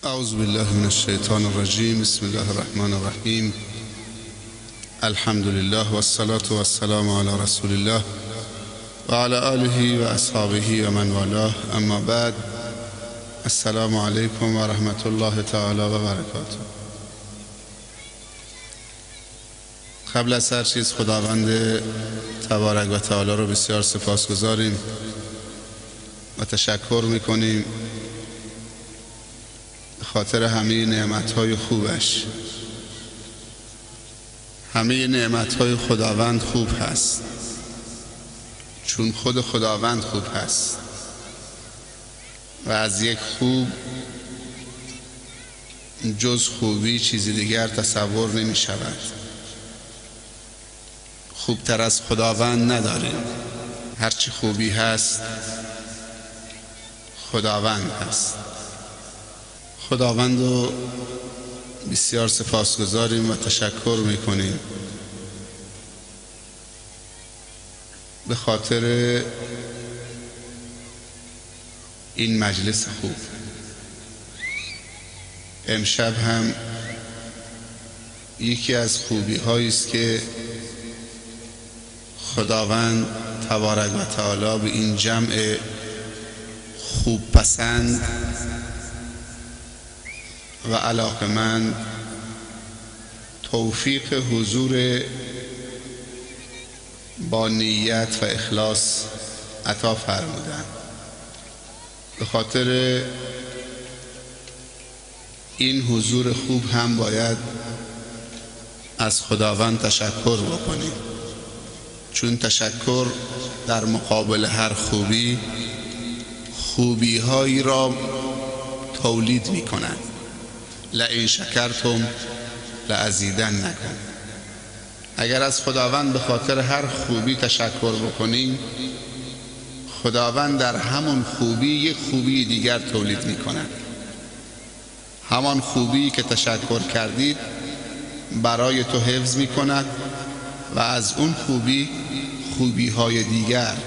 اعوذ بالله من الشیطان الرجیم. بسم الله الرحمن الرحیم. الحمد لله والصلاة والسلام علی رسول الله و علی آله و اصحابه و من والاه. اما بعد، السلام علیکم و رحمت الله تعالی و برکاته. قبل از هر چیز خداوند تبارک و تعالی رو بسیار سپاسگزاریم و تشکر میکنیم خاطر همه نعمت‌های خوبش. همه نعمت‌های خداوند خوب هست، چون خود خداوند خوب هست و از یک خوب جز خوبی چیزی دیگر تصور نمی شود. خوبتر از خداوند نداریم. هرچی خوبی هست خداوند هست. خداوند رو بسیار سپاسگزاریم و تشکر میکنیم به خاطر این مجلس خوب. امشب هم یکی از خوبی هایی است که خداوند تبارک و تعالی به این جمع خوب پسند و علاقمند توفیق حضور با نیت و اخلاص عطا فرمودند. به خاطر این حضور خوب هم باید از خداوند تشکر بکنیم، چون تشکر در مقابل هر خوبی خوبی هایی را تولید می کنند. لئن شکرتم لازیدنکم. اگر از خداوند به خاطر هر خوبی تشکر بکنیم، خداوند در همون خوبی یک خوبی دیگر تولید می کند. همان خوبی که تشکر کردید برای تو حفظ می کند و از اون خوبی خوبی های دیگر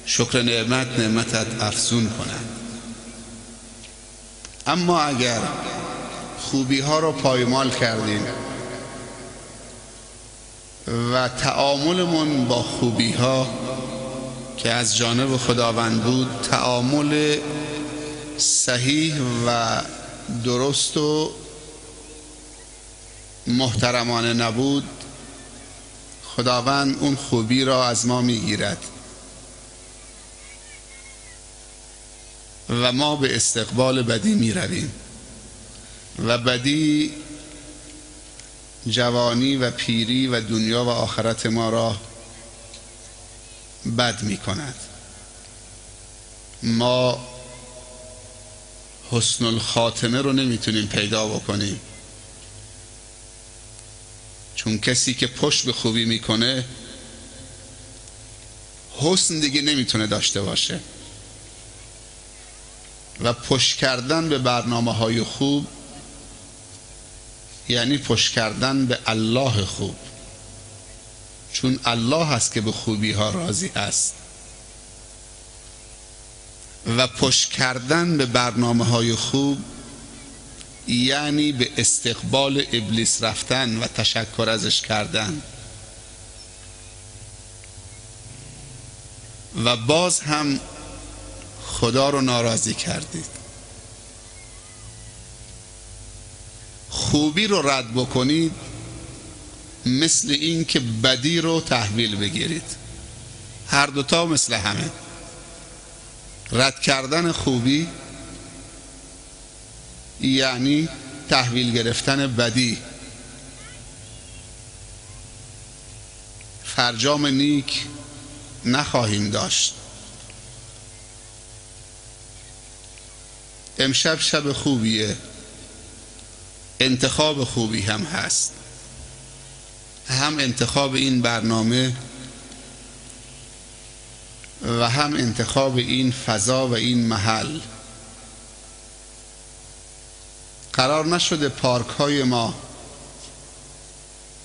شکر نعمتت افزون کند. اما اگر خوبی ها رو پایمال کردیم و تعاملمون با خوبی ها که از جانب خداوند بود تعامل صحیح و درست و محترمانه نبود، خداوند اون خوبی را از ما میگیرد و ما به استقبال بدی می رویم و بدی جوانی و پیری و دنیا و آخرت ما را بد می کند. ما حسن الخاتمه رو نمیتونیم پیدا بکنیم، چون کسی که پشت به خوبی میکنه حسن دیگه نمیتونه داشته باشه. و پشت کردن به برنامه‌های خوب یعنی پشت کردن به الله خوب، چون الله هست که به خوبی ها راضی است. و پشت کردن به برنامه‌های خوب یعنی به استقبال ابلیس رفتن و تشکر ازش کردن و باز هم خدا رو ناراضی کردید. خوبی رو رد بکنید مثل این که بدی رو تحویل بگیرید. هر دوتا مثل همه. رد کردن خوبی یعنی تحویل گرفتن بدی. فرجام نیک نخواهیم داشت. امشب شب خوبیه، انتخاب خوبی هم هست، هم انتخاب این برنامه و هم انتخاب این فضا و این محل. قرار نشده پارک های ما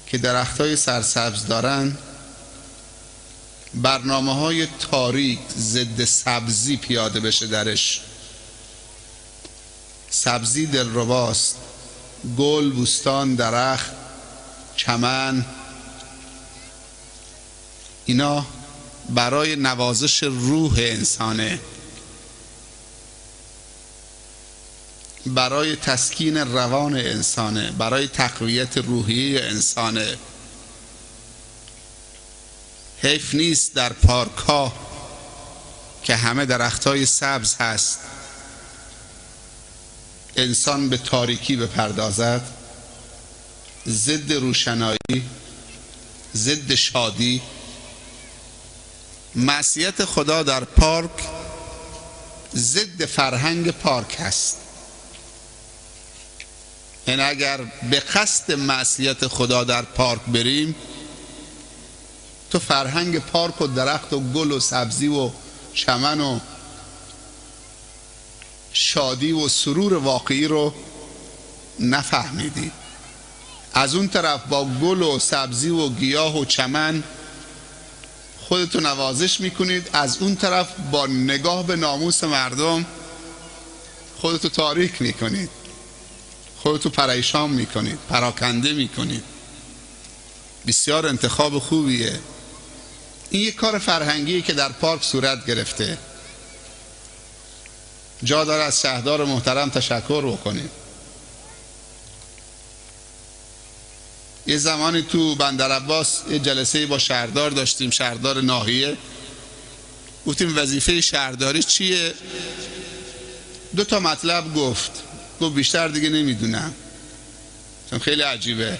که درخت های سرسبز دارن برنامه های تاریک ضد سبزی پیاده بشه درش. سبزی دلرباست، گل، بوستان، درخت، چمن، اینا برای نوازش روح انسانه، برای تسکین روان انسانه، برای تقویت روحیه انسانه. حیف نیست در پارک ها که همه درختای سبز هست انسان به تاریکی بپردازد، ضد روشنایی، ضد شادی. معصیت خدا در پارک ضد فرهنگ پارک هست. این اگر به قصد معصیت خدا در پارک بریم، تو فرهنگ پارک و درخت و گل و سبزی و چمن و شادی و سرور واقعی رو نفهمیدی. از اون طرف با گل و سبزی و گیاه و چمن خودتو نوازش میکنید، از اون طرف با نگاه به ناموس مردم خودتو تاریک میکنید، خودتو پریشان میکنید، پراکنده میکنید. بسیار انتخاب خوبیه. این یک کار فرهنگیه که در پارک صورت گرفته. جا داره از شهردار محترم تشکر بکنیم. یه زمانی تو بندرعباس یه جلسه با شهردار داشتیم، شهردار ناحیه. گفتیم وظیفه شهرداری چیه؟ 2 مطلب گفت بیشتر دیگه نمیدونم، خیلی عجیبه.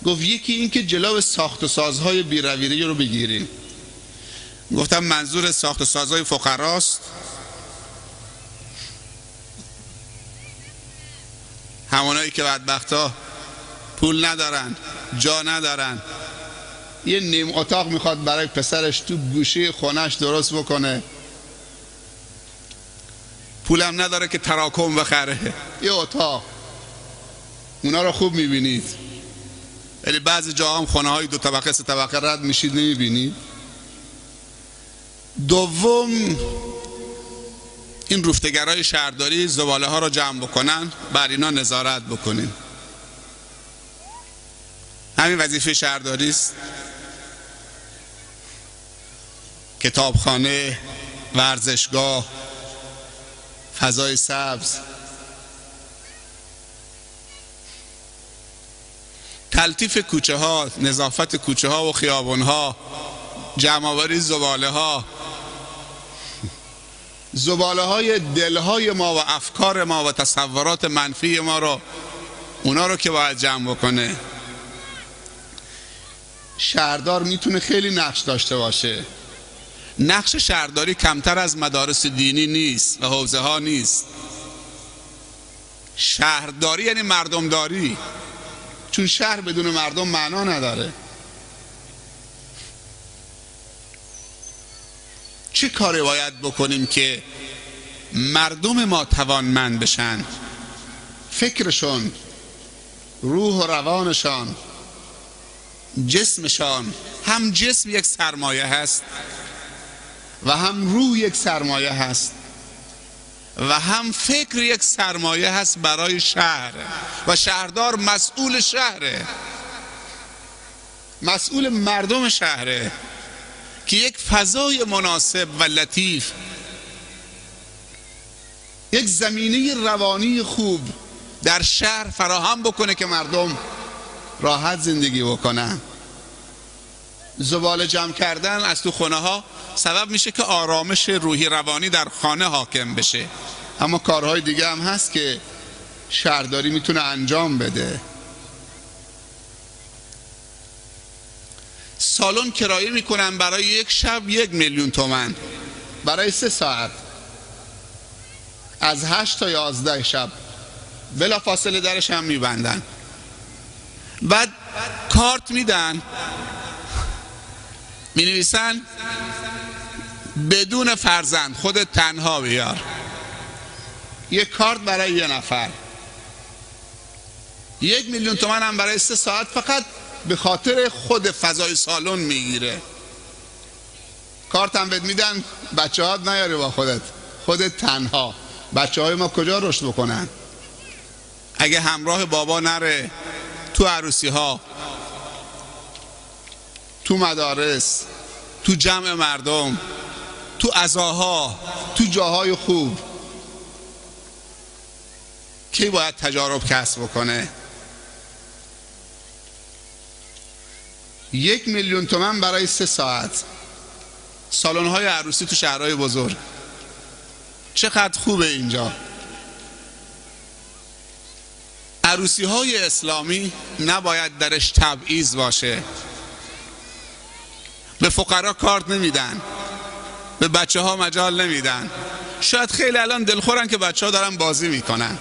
گفت یکی این که جلو ساخت و سازهای بی‌رویه رو بگیریم. گفتم منظور ساخت و سازهای فقراست؟ همونایی که بدبختا پول ندارن، جا ندارن، یه نیم اتاق میخواد برای پسرش تو گوشه خونش درست بکنه، پولم نداره که تراکم بخره، یه اتاق. اونا رو خوب میبینید، ولی بعضی جاها هم خونه های 2 طبقه 3 طبقه رد میشید نمیبینید. دوم، این رفتگرای شهرداری زباله ها رو جمع بکنن، بر اینا نظارت بکنین. همین وظیفه شهرداری است. کتابخانه، ورزشگاه، فضای سبز، تلطیف کوچه ها، نظافت کوچه ها و خیابان ها، جمع‌آوری زباله ها، زباله های دلهای ما و افکار ما و تصورات منفی ما رو، اونا رو که باید جمع بکنه. شهردار میتونه خیلی نقش داشته باشه. نقش شهرداری کمتر از مدارس دینی نیست و حوزه ها نیست. شهرداری یعنی مردمداری، چون شهر بدون مردم معنا نداره. چه کاری باید بکنیم که مردم ما توانمند بشن؟ فکرشون، روح و روانشان، جسمشان، هم جسم یک سرمایه هست و هم روح یک سرمایه هست و هم فکر یک سرمایه هست برای شهر، و شهردار مسئول شهره، مسئول مردم شهره که یک فضای مناسب و لطیف، یک زمینه روانی خوب در شهر فراهم بکنه که مردم راحت زندگی بکنن. زباله جمع کردن از تو خونه ها سبب میشه که آرامش روحی روانی در خانه حاکم بشه. اما کارهای دیگه هم هست که شهرداری میتونه انجام بده. سالن کرایه میکنن برای یک شب 1 میلیون تومان برای 3 ساعت، از 8 تا 11 شب، بلا فاصله درش هم میبندن. بعد کارت میدن، مینویسن بدون فرزند خودت تنها بیار. یک کارت برای 1 نفر، 1 میلیون تومان هم برای 3 ساعت، فقط به خاطر خود فضای سالن میگیره. کارت هم بهت میدن بچه هات نیاری با خودت تنها. بچه های ما کجا رشد بکنن اگه همراه بابا نره تو عروسی ها، تو مدارس، تو جمع مردم، تو عزاها، تو جاهای خوب؟ کی باید تجارب کسب بکنه؟ 1 میلیون تومان برای 3 ساعت سالن‌های عروسی تو شهرهای بزرگ. چقدر خوبه اینجا. عروسی‌های اسلامی نباید درش تبعیض باشه. به فقرا کارت نمیدن، به بچه ها مجال نمیدن. شاید خیلی الان دلخورن که بچه ها دارن بازی میکنن،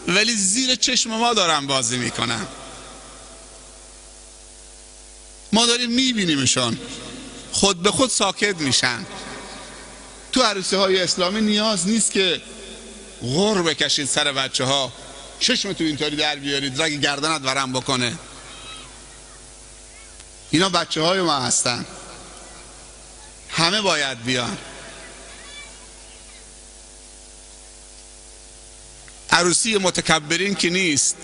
ولی زیر چشم ما دارن بازی میکنن. ما داریم میبینیمشون، خود به خود ساکت میشن. تو عروسی های اسلامی نیاز نیست که غر بکشید سر بچه ها، چشم تو اینطوری در بیارید رگ گردنت ورم بکنه. اینا بچه های ما هستن، همه باید بیان. عروسی متکبرین که نیست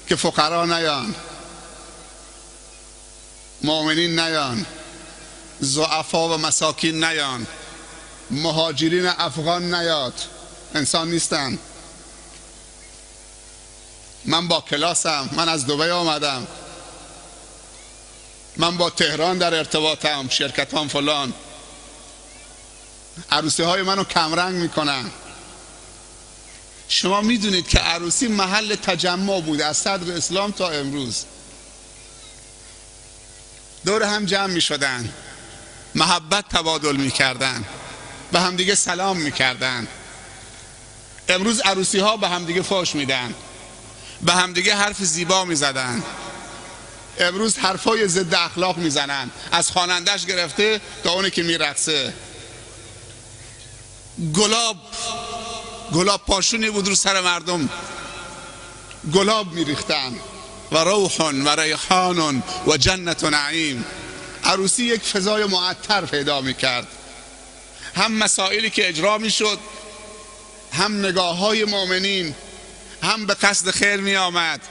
که فقرا نیان، مؤمنین نیان، ضعفا و مساکین نیان، مهاجرین افغان نیاد. انسان نیستن. من با کلاسم، من از دبی آمدم، من با تهران در ارتباطم، شرکتان فلان. عروسی های منو کمرنگ میکنن. شما میدونید که عروسی محل تجمع بود از صدر اسلام تا امروز. دور هم جمع میشدن، محبت تبادل میکردن، به همدیگه سلام میکردن. امروز عروسی ها به همدیگه فحش میدن، به همدیگه حرف زیبا میزدن. امروز حرفای ضد اخلاق میزنن، از خوانندش گرفته تا اونی که میرقصه. گلاب پاشونی بود رو سر مردم، گلاب میریختن. و روح و ریحان و جنت و نعیم. عروسی یک فضای معطر پیدا میکرد. هم مسائلی که اجرا میشد، هم نگاه های مؤمنین، هم به قصد خیر می آمد،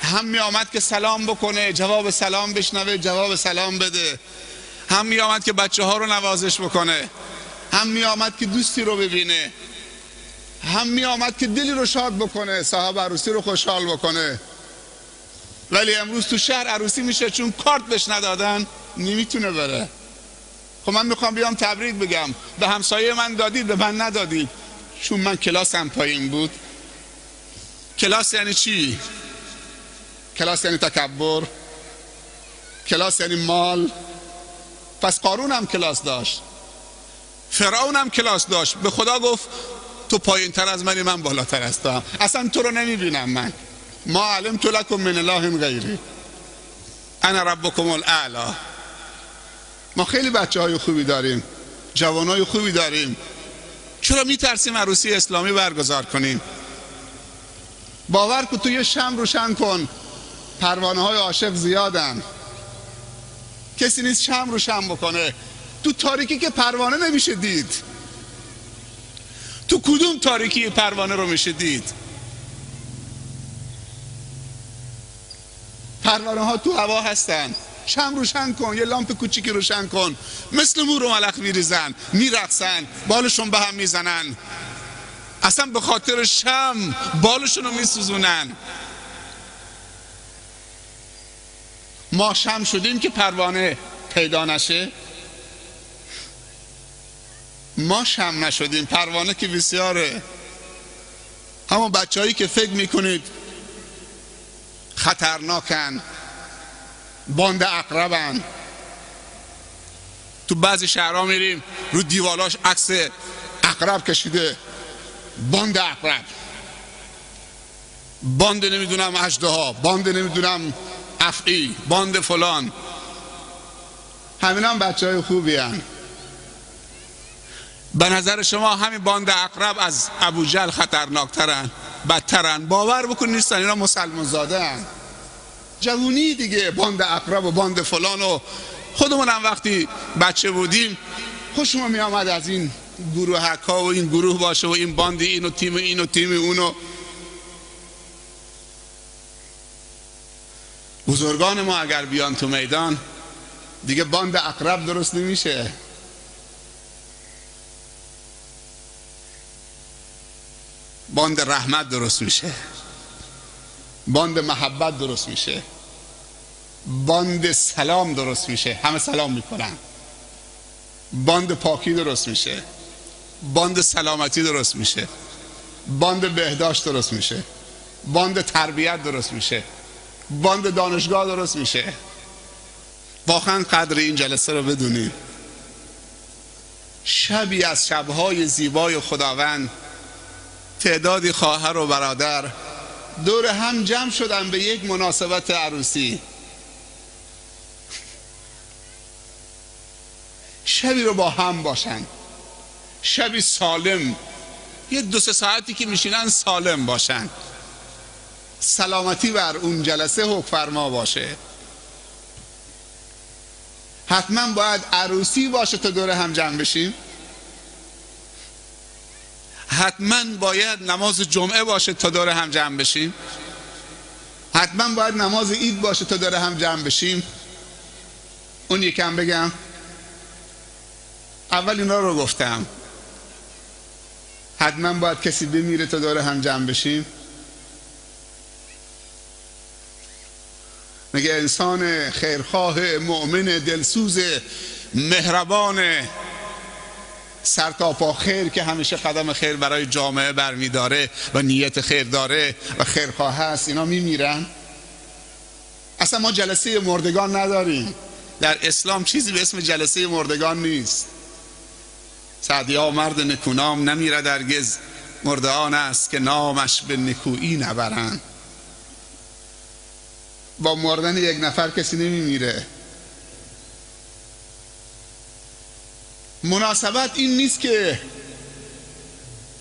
هم می آمد که سلام بکنه، جواب سلام بشنوه، جواب سلام بده، هم می آمد که بچه ها رو نوازش بکنه، هم می آمد که دوستی رو ببینه، هم می آمد که دلی رو شاد بکنه، صاحب عروسی رو خوشحال بکنه. ولی امروز تو شهر عروسی میشه چون کارت بهش ندادن نمیتونه بره. خب من میخوام بیام تبریک بگم، به همسایه من دادید، به من ندادید، چون من کلاسم پایین بود. کلاس یعنی چی؟ کلاس یعنی تکبر؟ کلاس یعنی مال؟ پس قارون هم کلاس داشت، فرعون هم کلاس داشت. به خدا گفت تو پایین تر از منی، من بالاتر از تو هم. اصلا تو رو نمیبینم من. ما علمت لکم من اله غیری انا ربکم الاعلی. ما خیلی بچه های خوبی داریم، جوان های خوبی داریم. چرا میترسیم عروسی اسلامی برگزار کنیم؟ باور کن تو یه شمع روشن کن، پروانه های عاشق زیادن، کسی نیست شمع روشن بکنه. تو تاریکی که پروانه نمیشه دید. تو کدوم تاریکی پروانه رو میشه دید؟ پروانه ها تو هوا هستن. شمع روشن کن، یه لامپ کوچیکی روشن کن، مثل مور و ملخ میریزن، میرقصن، بالشون به هم میزنن، اصلا به خاطر شمع بالشون رو میسوزونن. ما شمع شدیم که پروانه پیدا نشه؟ ما شمع نشدیم، پروانه که بسیاره. همون بچه هایی که فکر میکنید خطرناکن، باند عقربن. تو بعضی شهرها میریم رو دیوالاش عکس عقرب کشیده، باند عقرب، باند نمیدونم اژدها، باند نمیدونم افعی، باند فلان. همین هم بچه های خوبی هن. به نظر شما همین باند عقرب از ابوجهل خطرناکترن، بدترن؟ باور بکن نیستن. اینا مسلمان زاده هن. جوونی دیگه، باند عقرب و باند فلان. و خودمون هم وقتی بچه بودیم خوشمون می آمد از این گروهک ها و این گروه باشه و این باند اینو تیم اینو تیم اونو. بزرگان ما اگر بیان تو میدان دیگه باند عقرب درست نمیشه، باند رحمت درست میشه، باند محبت درست میشه، باند سلام درست میشه، همه سلام میکنن، باند پاکی درست میشه، باند سلامتی درست میشه، باند بهداشت درست میشه، باند تربیت درست میشه، باند دانشگاه درست میشه. واقعا قدر این جلسه رو بدونید. شبی از شبهای زیبای خداوند تعدادی خواهر و برادر دور هم جمع شدن به یک مناسبت عروسی. شبی رو با هم باشن، شبی سالم، یه 2-3 ساعتی که میشینن سالم باشن، سلامتی بر اون جلسه حکم فرما باشه. حتما باید عروسی باشه تا دور هم جمع بشیم، حتما باید نماز جمعه باشه تا دور هم جمع بشیم، حتما باید نماز عید باشه تا دور هم جمع بشیم. اون یکم بگم، اول اینا رو گفتم، حتما باید کسی بمیره تا دور هم جمع بشیم. مگه انسان خیرخواه مؤمن دلسوز مهربان سر تا پا خیر که همیشه قدم خیر برای جامعه برمیداره و نیت خیر داره و خیرخواه هست، اینا میمیرن؟ اصلا ما جلسه مردگان نداریم. در اسلام چیزی به اسم جلسه مردگان نیست. سعدیا مرد نکونام نمیرد هرگز، مرده آن است که نامش به نکویی نبرند. با مردن یک نفر کسی نمیمیره. مناسبت این نیست که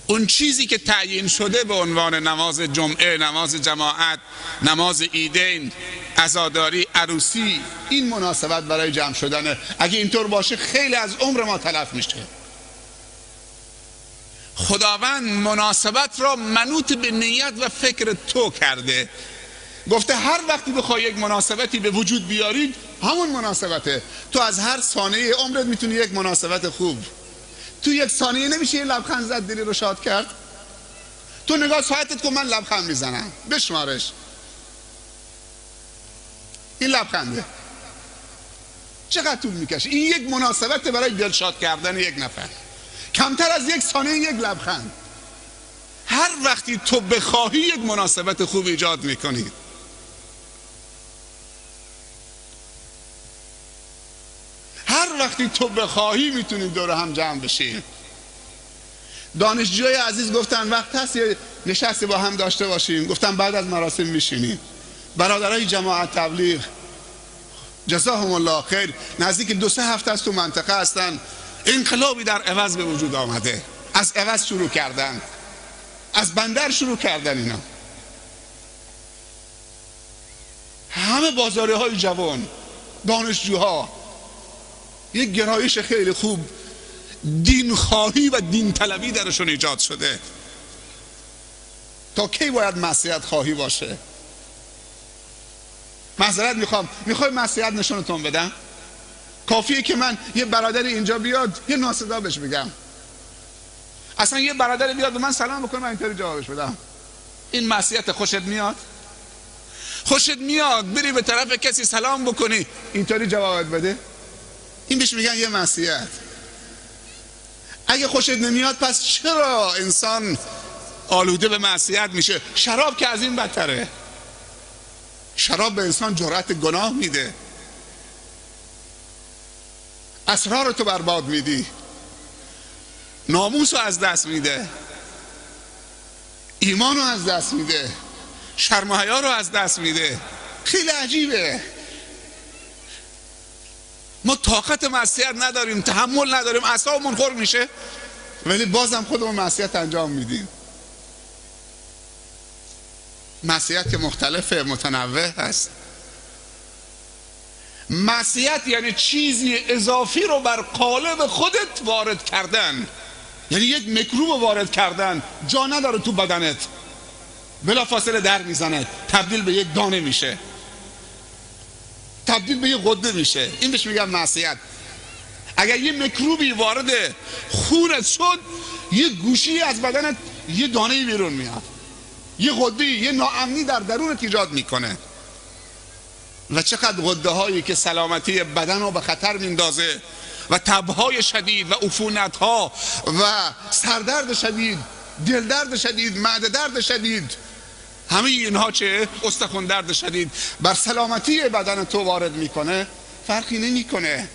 اون چیزی که تعیین شده به عنوان نماز جمعه، نماز جماعت، نماز عیدین، عزاداری، عروسی، این مناسبت برای جمع شدنه. اگه اینطور باشه خیلی از عمر ما تلف میشه. خداوند مناسبت را منوط به نیت و فکر تو کرده. گفته هر وقتی بخوای یک مناسبتی به وجود بیارید همون مناسبته. تو از هر ثانیه عمرت میتونی یک مناسبت خوب، تو یک ثانیه نمیشه یه لبخند زد دلی رو شاد کرد؟ تو نگاه ساعتت کن، من لبخند میزنم، بشمارش. این لبخنده چقدر طول میکشه؟ این یک مناسبت برای دلشاد کردن یک نفر. کمتر از یک ثانیه یک لبخند. هر وقتی تو بخواهی یک مناسبت خوب ایجاد میکنی. هر وقتی تو بخواهی میتونید دور هم جمع بشید. دانشجوی عزیز گفتن وقت هست یه نشستی با هم داشته باشیم. گفتم بعد از مراسم میشینیم. برادرای جماعت تبلیغ جزاهم الله خیر نزدیک 2-3 هفته است تو منطقه هستن. انقلابی در عوض به وجود آمده. از عوض شروع کردن، از بندر شروع کردن. اینا همه بازاره های جوان، دانشجوها، یک گرایش خیلی خوب دین خواهی و دین طلبی درشون ایجاد شده. تا کی باید معصیت خواهی باشه؟ معذرت میخوای معصیت نشونتون بدم؟ کافیه که من یه برادر اینجا بیاد یه ناصدا بهش بگم، اصلا یه برادر بیاد به من سلام بکنه من اینطوری جوابش بدم. این معصیت؟ خوشت میاد؟ خوشت میاد بری به طرف کسی سلام بکنی اینطوری جوابت بده؟ این بهش میگن یه معصیت. اگه خوشت نمیاد پس چرا انسان آلوده به معصیت میشه؟ شراب که از این بدتره. شراب به انسان جرأت گناه میده، اسرار تو برباد میدی، ناموس رو از دست میده، ایمان رو از دست میده، شرم و حیا رو از دست میده. خیلی عجیبه. ما طاقت معصیت نداریم، تحمل نداریم، اعصابمون خورد میشه ولی بازم خودمون معصیت انجام میدیم. معصیت که مختلفه، متنوع هست. معصیت یعنی چیزی اضافی رو بر قالب خودت وارد کردن. یعنی یک میکروب وارد کردن، جا نداره تو بدنت، بلافاصله در میزنه، تبدیل به یک دانه میشه، تبدیل به یک غده میشه. این بهش میگن معصیت. اگر یه میکروبی وارد خونت شد، یه گوشی از بدنت یه دانه بیرون میاد، یه غده، یه ناامنی در درونت ایجاد میکنه. و چقدر غده هایی که سلامتی بدن رو به خطر میندازه و تبهای شدید و عفونت ها و سردرد شدید، دل درد شدید، معده درد شدید، همه اینها چه؟ استخوان درد شدید بر سلامتی بدن تو وارد میکنه. فرقی نمیکنه.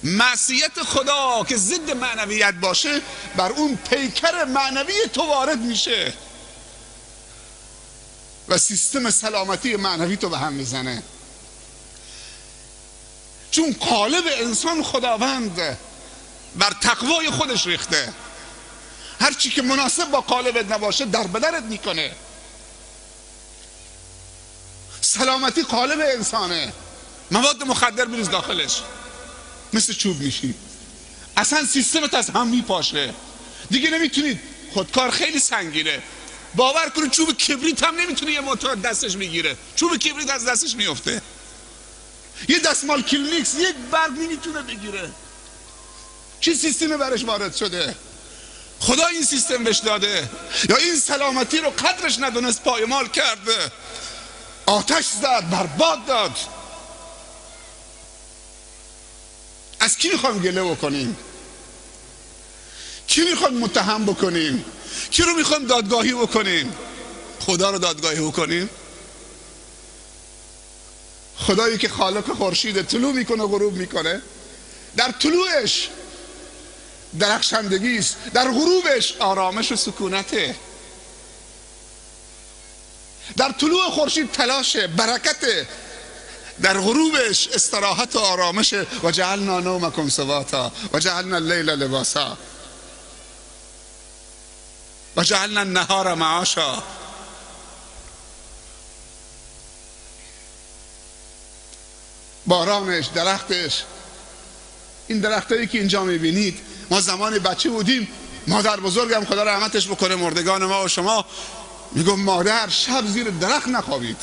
معصیت خدا که ضد معنویت باشه بر اون پیکر معنوی تو وارد میشه و سیستم سلامتی معنوی تو به هم میزنه. چون قالب انسان خداوند بر تقوای خودش ریخته. هر چی که مناسب با قالبت نباشه در بدنت میکنه. سلامتی قالب انسانه. مواد مخدر بریز داخلش، مثل چوب میشی، اصلا سیستمت از هم میپاشه، دیگه نمیتونید. خودکار خیلی سنگینه، باور کنید چوب کبریت هم نمیتونه یه موتور دستش میگیره، چوب کبریت از دستش میفته. یه دستمال کلینیکس یک برگ نمیتونه بگیره. چه سیستمی برش وارد شده؟ خدا این سیستم بهش داده، یا این سلامتی رو قدرش ندونست پایمال کرده، آتش زد، برباد داد. از کی میخوایم گله بکنیم؟ کی میخوایم متهم بکنیم؟ کی رو میخوایم دادگاهی بکنیم؟ خدا رو دادگاهی بکنیم؟ خدایی که خالق خورشید طلوع میکنه غروب میکنه، در طلوعش درخشندگی است، در غروبش آرامش و سکونته. در طلوع خورشید تلاشه، برکته، در غروبش استراحت و آرامش. و جعلنا نومکم سباتا و جعلنا اللیل لباسا و جعلنا النهار معاشا. بارانش، درختش، این درختایی که اینجا میبینید، ما زمان بچه بودیم، مادر بزرگم خدا رحمتش بکنه، مردگان ما و شما، میگم مادر شب زیر درخت نخوابید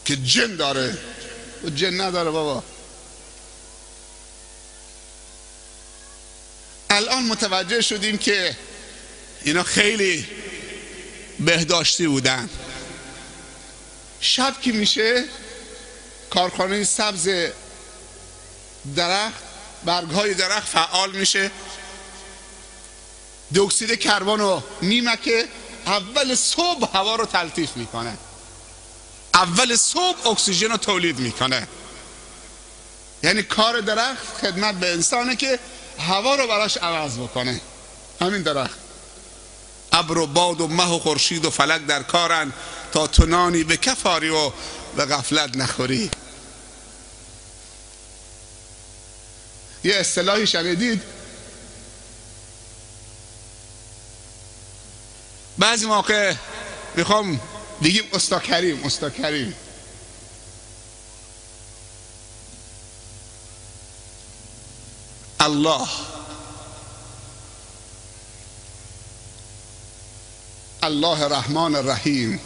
که جن داره. و جن نداره بابا. الان متوجه شدیم که اینا خیلی بهداشتی بودن. شب که میشه کارخانه سبز درخت، برگهای درخت فعال میشه، دی اکسید کربن رو میمکه، اول صبح هوا رو تلطیف میکنه، اول صبح اکسیژن رو تولید میکنه. یعنی کار درخت خدمت به انسانه که هوا رو براش عوض بکنه. همین درخت. ابر و باد و مه و خورشید و فلک در کارن تا تنانی به کفاری و به غفلت نخوری. یه اصطلاحی شنیدید، بعضی موقع میخوام بگیم استا کریم، استا کریم. الله، الله رحمان الرحیم،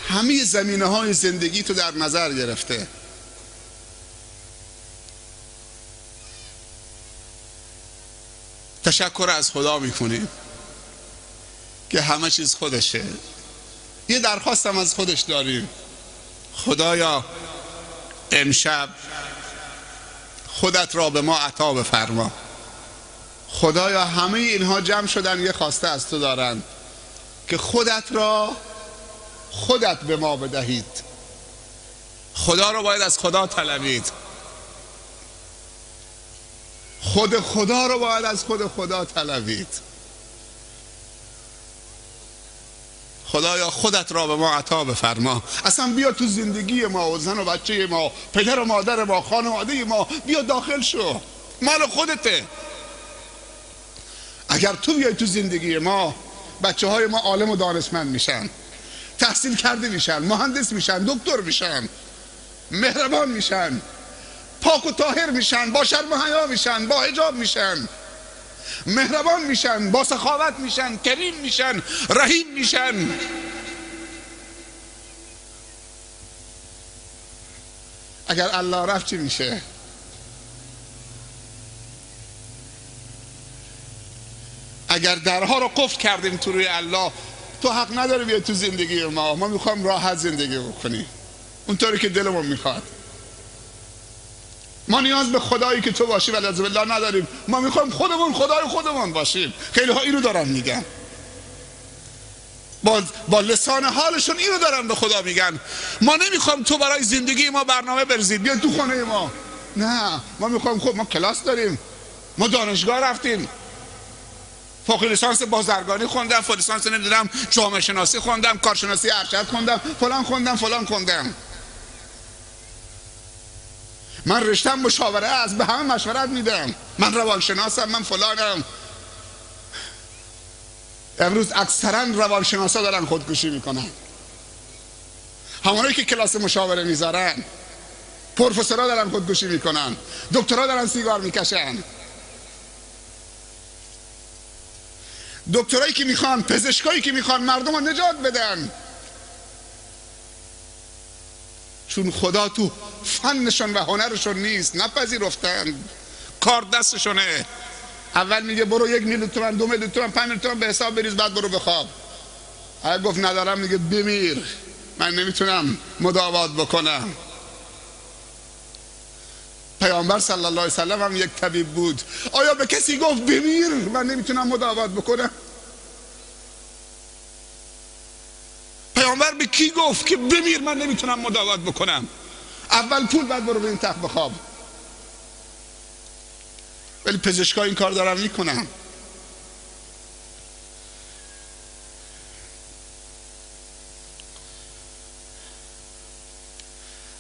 همه زمینه های زندگی تو در نظر گرفته. تشکر از خدا میکنیم که همه چیز خودشه. یه درخواستم از خودش داریم، خدایا امشب خودت را به ما عطا بفرما. خدایا همه اینها جمع شدن یه خواسته از تو دارن که خودت را خودت به ما بدهید. خدا رو باید از خدا طلبید، خود خدا رو باید از خود خدا طلبید. خدایا خودت را به ما عطا بفرما. اصلا بیا تو زندگی ما و زن و بچه ما، پدر و مادر ما، خانواده ما، بیا داخل شو، مال خودته. اگر تو بیای تو زندگی ما، بچه های ما عالم و دانشمند میشن، تحصیل کرده میشن، مهندس میشن، دکتر میشن، مهربان میشن، پاک و طاهر میشن، با شرم و حیا میشن، با حجاب میشن، مهربان میشن، با سخاوت میشن، کریم میشن، رحیم میشن. اگر الله رفت چی میشه؟ اگر درها رو قفل کردیم تو روی الله، تو حق نداری بیای تو زندگی ما میخوام راحت زندگی بکنی اونطوری که دلمون میخواد. ما نیاز به خدایی که تو باشی والعیاذ بالله نداریم، ما میخوایم خودمون خدای خودمون باشیم. خیلی ها اینو دارن میگن، با لسان حالشون اینو دارن به خدا میگن ما نمیخوام تو برای زندگی ما برنامه بریزید، بیا تو خانه ما. نه، ما میخوایم خود، ما کلاس داریم، ما دانشگاه رفتیم، فوق لیسانس بازرگانی خوندم، فوق لیسانس نمیدونم جامعه شناسی خوندم، کارشناسی ارشد خوندم، فلان خوندم. من رشتم مشاوره است، به همه مشورت میدم، من روانشناسم، من فلانم. امروز اکثرا روانشناسا دارن خودکشی میکنن، همونایی که کلاس مشاوره میذارن. پروفسورها دارن خودکشی میکنن، دکترها دارن سیگار میکشن، دکترایی که میخوان، پزشکایی که میخوان مردم رو نجات بدن، چون خدا تو فنشون و هنرشون نیست، نپذیرفتن، کار دستشونه. اول میگه برو 1 میلیون تومان، 2 میلیون تومان، 5 میلیون تومان به حساب بریز، بعد برو بخواب. اگه گفت ندارم میگه بمیر، من نمیتونم مداوات بکنم. پیامبر صلی الله علیه وسلم هم یک طبیب بود، آیا به کسی گفت بمیر من نمیتونم مداوات بکنم؟ پیامبر به کی گفت که بمیر من نمیتونم مداوات بکنم؟ اول پول، بعد برو به این تخت بخواب. ولی پزشکا این کار دارن میکنن.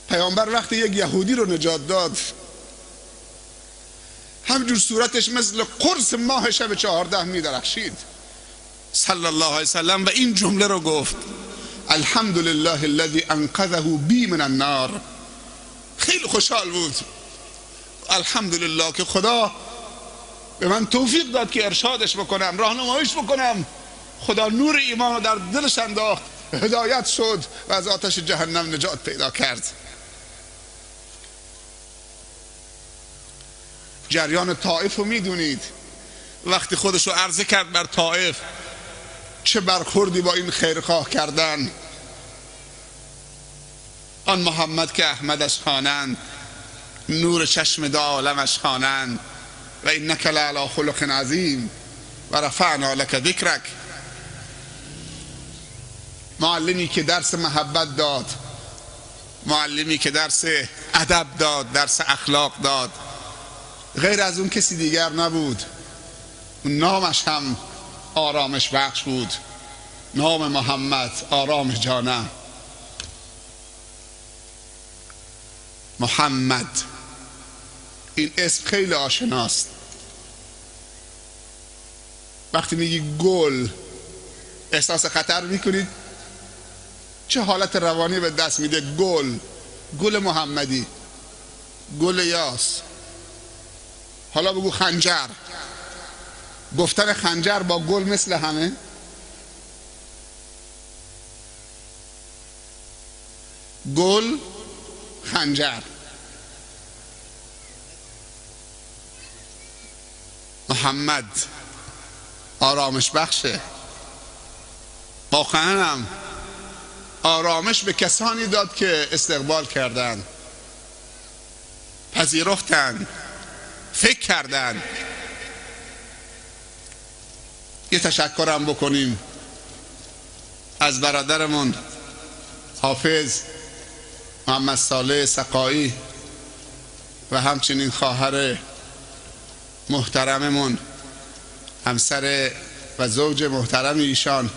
پیامبر وقتی یک یهودی رو نجات داد، همجور صورتش مثل قرص ماه شب 14 میدرخشید صلی الله علیه وسلم و این جمله رو گفت: الحمدلله الذی انقذه بی من النار. خیلی خوشحال بود، الحمدلله که خدا به من توفیق داد که ارشادش بکنم، راهنماییش بکنم. خدا نور ایمان رو در دلش انداخت، هدایت شد و از آتش جهنم نجات پیدا کرد. جریان طائف رو میدونید، وقتی خودش رو عرضه کرد بر طائف، چه برخوردی با این خیرخواه کردن. آن محمد که احمدش خوانند، نور چشم دو عالمش خوانند، و اینک لعلی خلق عظیم و رفعنا لک ذکرک. معلمی که درس محبت داد، معلمی که درس ادب داد، درس اخلاق داد، غیر از اون کسی دیگر نبود. نامش هم آرامش بخش بود، نام محمد آرام جانم. محمد، این اسم خیلی آشناست. وقتی میگی گل احساس خطر میکنید؟ چه حالت روانی به دست میده گل؟ گل محمدی، گل یاس. حالا بگو خنجر. گفتن خنجر با گل مثل همه؟ گل، خنجر. محمد آرامش بخشه. واقعا هم آرامش به کسانی داد که استقبال کردن، پذیرفتن، فکر کردن. یه تشکرم بکنیم از برادرمون حافظ محمد صالح سقایی و همچنین خواهر محترممون، همسر و زوج محترم ایشان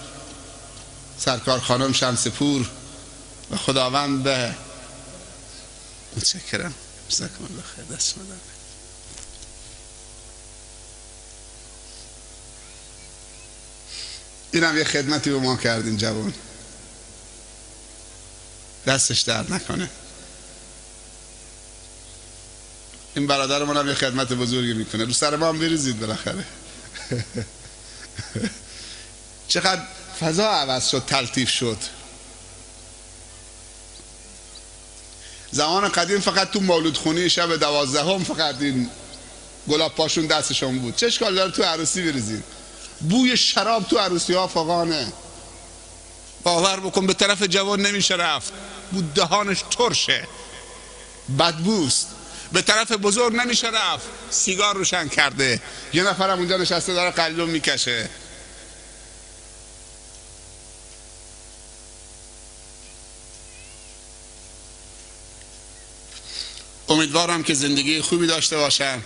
سرکار خانم شمسپور، و خداوند به متشکرم. جزاکم الله خیر. دست شما در نکنه. اینم یه خدمتی به ما کردین جوان، دستش درد نکنه. این برادر من هم یه خدمت بزرگی میکنه، رو سر ما هم بریزید بالاخره. چقدر فضا عوض شد، تلطیف شد. زمان قدیم فقط تو مولودخونی شب 12 فقط این گلاب پاشون دستشون بود. چه اشکال داره تو عروسی بریزید؟ بوی شراب تو عروسی ها فاقانه. باور بکن به طرف جوان نمیشه رفت، بود دهانش ترشه، بدبوست. به طرف بزرگ نمیشه رفت، سیگار روشن کرده، یه نفرم اونجا نشسته داره قلیون میکشه. امیدوارم که زندگی خوبی داشته باشن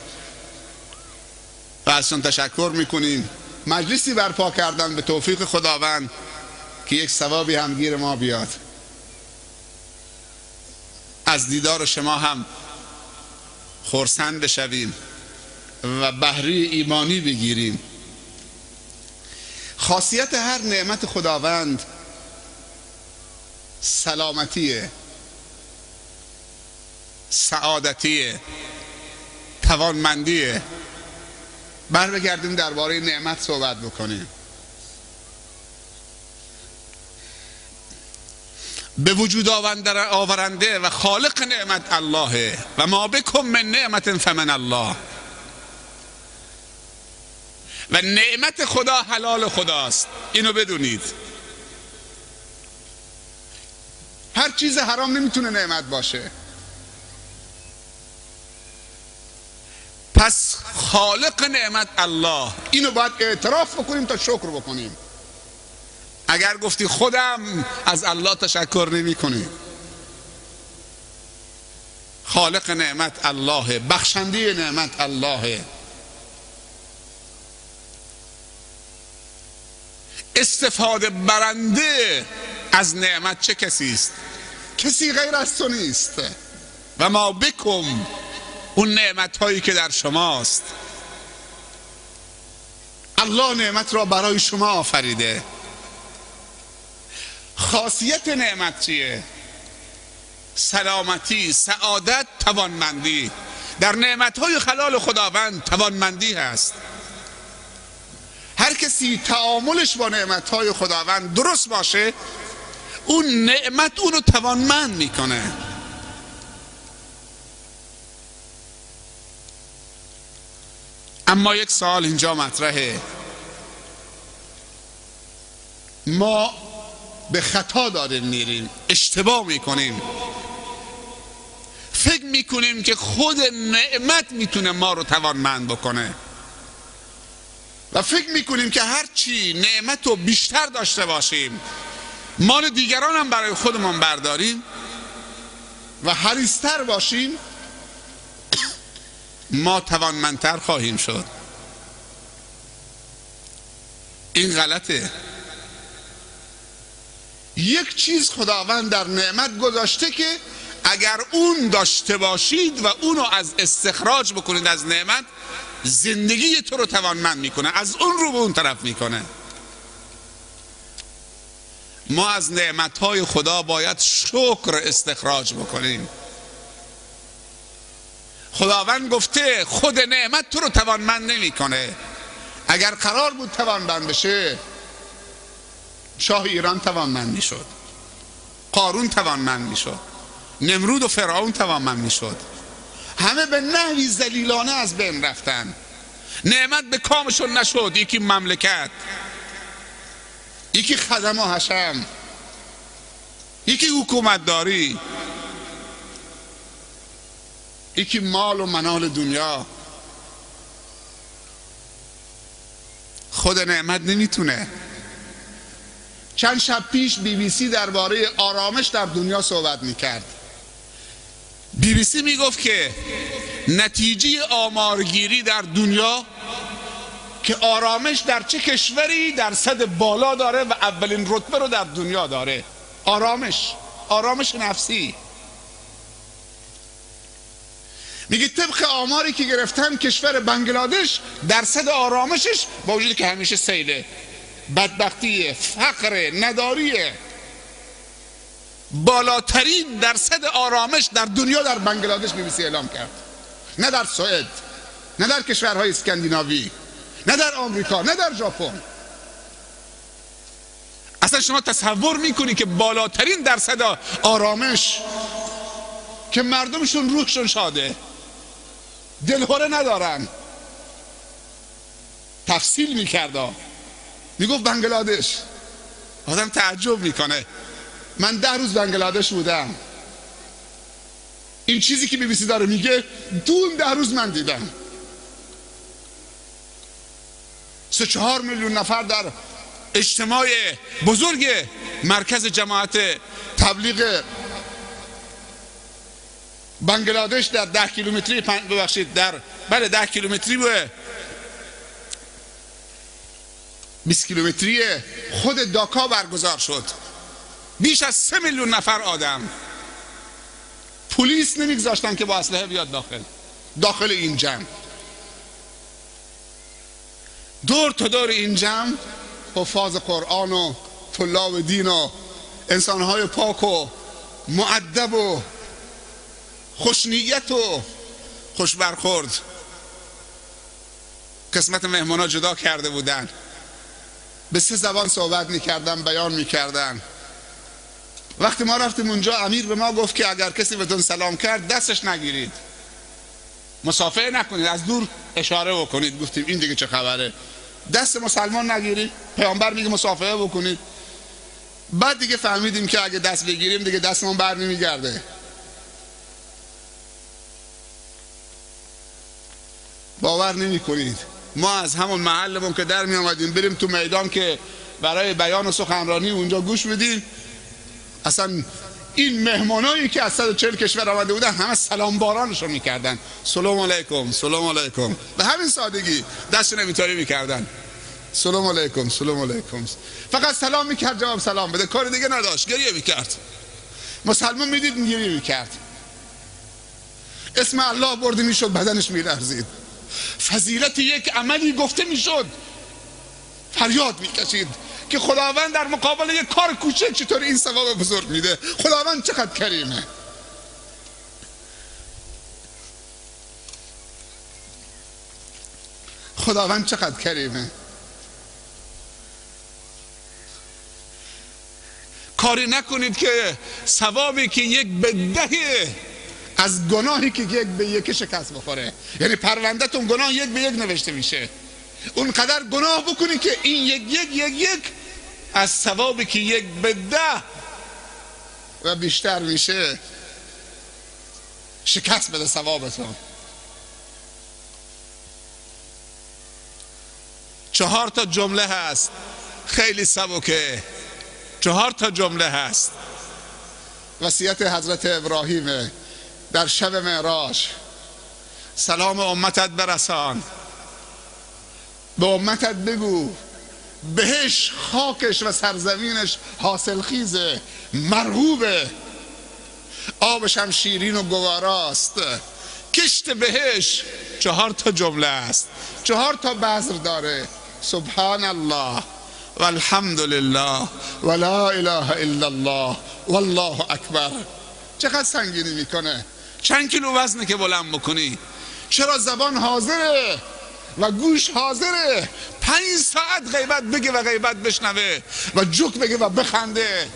و ازشون تشکر میکنیم. مجلسی برپا کردن به توفیق خداوند که یک ثوابی هم گیر ما بیاد. از دیدار شما هم خرسند بشویم و بهره ایمانی بگیریم. خاصیت هر نعمت خداوند سلامتیه، سعادتیه، توانمندیه. بگردیم درباره نعمت صحبت بکنیم. به وجود آورنده و خالق نعمت الله و ما بکم من نعمت فمن الله. و نعمت خدا حلال خداست، اینو بدونید. هر چیز حرام نمیتونه نعمت باشه. پس خالق نعمت الله، اینو باید اعتراف بکنیم تا شکر بکنیم. اگر گفتی خودم، از الله تشکر نمی کنی. خالق نعمت الله، بخشنده نعمت الله. استفاده برنده از نعمت چه کسی است؟ کسی غیر از تو نیست. و ما بکم، اون نعمت هایی که در شماست. الله نعمت را برای شما آفریده. خاصیت نعمت چیه؟ سلامتی، سعادت، توانمندی. در نعمت های حلال خداوند توانمندی هست. هر کسی تعاملش با نعمت های خداوند درست باشه، اون نعمت اونو توانمند میکنه. اما یک سوال اینجا مطرحه. ما به خطا داریم میریم، اشتباه میکنیم. فکر میکنیم که خود نعمت میتونه ما رو توانمند بکنه و فکر میکنیم که هرچی نعمت رو بیشتر داشته باشیم، مال دیگران هم برای خودمون برداریم و حریص‌تر باشیم، ما توانمندتر خواهیم شد. این غلطه. یک چیز خداوند در نعمت گذاشته که اگر اون داشته باشید و اونو از استخراج بکنید از نعمت، زندگی تو رو توانمند میکنه، از اون رو به اون طرف میکنه. ما از نعمتهای خدا باید شکر استخراج بکنیم. خداوند گفته خود نعمت تو رو توانمند نمیکنه. اگر قرار بود توانمند بشه، شاه ایران توانمند میشد، قارون توانمند میشد، نمرود و فرعون توانمند میشد. همه به نحوی ذلیلانه از بین رفتن. نعمت به کامشون نشد. یکی مملکت، یکی خدم و حشم، یکی حکومتداری، یکی مال و منال دنیا. خود نعمت نمیتونه. چند شب پیش BBC درباره آرامش در دنیا صحبت میکرد. BBC میگفت که نتیجه آمارگیری در دنیا که آرامش در چه کشوری درصد بالا داره و اولین رتبه رو در دنیا داره. آرامش نفسی. میگه طبق آماری که گرفتن کشور بنگلادش درصد آرامشش، با وجودی که همیشه سیله، بدبختیه، فقر، نداریه، بالاترین درصد آرامش در دنیا در بنگلادش BBC اعلام کرد. نه در سوئد، نه در کشورهای اسکاندیناوی، نه در آمریکا، نه در ژاپن. اصلا شما تصور میکنی که بالاترین درصد آرامش که مردمشون روحشون شاده، دلهره ندارن، تفصیل میکرده، میگفت بنگلادش. آدم تعجب میکنه. من 10 روز بنگلادش بودم، این چیزی که BBC داره میگه اون 10 روز من دیدم. 3-4 میلیون نفر در اجتماع بزرگ مرکز جماعت تبلیغ بنگلادش در 10 کیلومتری در 10 کیلومتری و 20 کیلومتری خود داکا برگزار شد. بیش از 3 میلیون نفر آدم. پلیس نمیگذاشتن که با اسلحه بیاد داخل این جمع. دور تا دور این جمع حفاظ قرآن و طلاب دین و انسانهای پاک و مؤدب و خوشنیت و خوش برخورد. قسمت مهمانا جدا کرده بودن، به 3 زبان صحبت میکردن، بیان میکردن. وقتی ما رفتیم اونجا امیر به ما گفت که اگر کسی بهتون سلام کرد دستش نگیرید، مصافحه نکنید، از دور اشاره بکنید. گفتیم این دیگه چه خبره؟ دست مسلمان نگیرید، پیامبر میگه مصافحه بکنید. بعد دیگه فهمیدیم که اگه دست بگیریم دیگه دستمون بر نمیگرده. باور نمی کنید ما از همون محلمون که در می آمدیم بریم تو میدان که برای بیان و سخنرانی اونجا گوش بدیم، اصلا این مهمانایی که از 140 کشور آمده بودن همه سلام بارانشون میکردن. سلام علیکم، سلام علیکم، به همین سادگی دست نمیتاری میکردن. سلام علیکم، سلام علیکم. فقط سلام میکرد، جواب سلام بده، کار دیگه نداشت. گریه میکرد. مسلمان میدید گریه میکرد. اسم الله برده میشد بدنش میلرزید. فضیلت یک عملی گفته میشد، فریاد میکشید که خداوند در مقابل یک کار کوچک چطور این ثواب بزرگ میده. خداوند چقدر کریمه. خداوند چقدر کریمه. کاری نکنید که ثوابی که 1 به 10 از گناهی که 1 به 1 شکست بخوره. یعنی پروندهتون گناه 1 به 1 نوشته میشه. اونقدر گناه بکنید که این 1 از ثوابی که 1 به 10 و بیشتر میشه شکست بده ثوابتون. 4 تا جمله هست، خیلی سبکه. 4 تا جمله هست. وصیت حضرت ابراهیم در شب معراج: سلام امتت برسان، به امتت بگو بهش خاکش و سرزمینش حاصل خیزه، مرغوبه، آبش هم شیرین و گواراست. کشت بهش 4 تا جمله است، 4 تا بذر داره: سبحان الله والحمد لله و لا اله الا الله والله اکبر. چقدر سنگینی میکنه؟ چند کیلو وزنه که بلند بکنی؟ چرا زبان حاضره و گوش حاضره 5 ساعت غیبت بگه و غیبت بشنوه و جوک بگه و بخنده.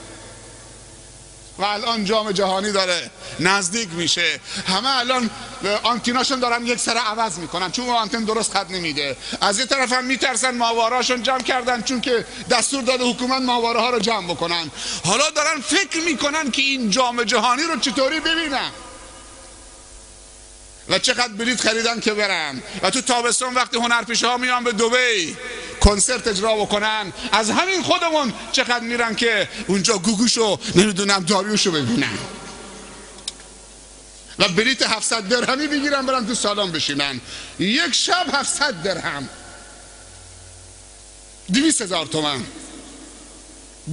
و الان جام جهانی داره نزدیک میشه، همه الان آنتیناشون دارن یک سره عوض میکنن چون آنتن درست خط نمیده. از یه طرف هم میترسن ماهوارهاشون جمع کردن چون که دستور داده حکومت ماهواره ها رو جمع بکنن. حالا دارن فکر میکنن که این جام جهانی رو چطوری ببینن و چقدر بلیط خریدن که برن. و تو تابستون وقتی هنرپیشه ها میان به دبی کنسرت اجرا بکنن، از همین خودمون چقدر میرن که اونجا گوگوشو نمیدونم داریوشو ببینن و بلیط 700 درهمی بگیرن برن تو سالن بشینن. یک شب 700 درهم، 200,000 تومان.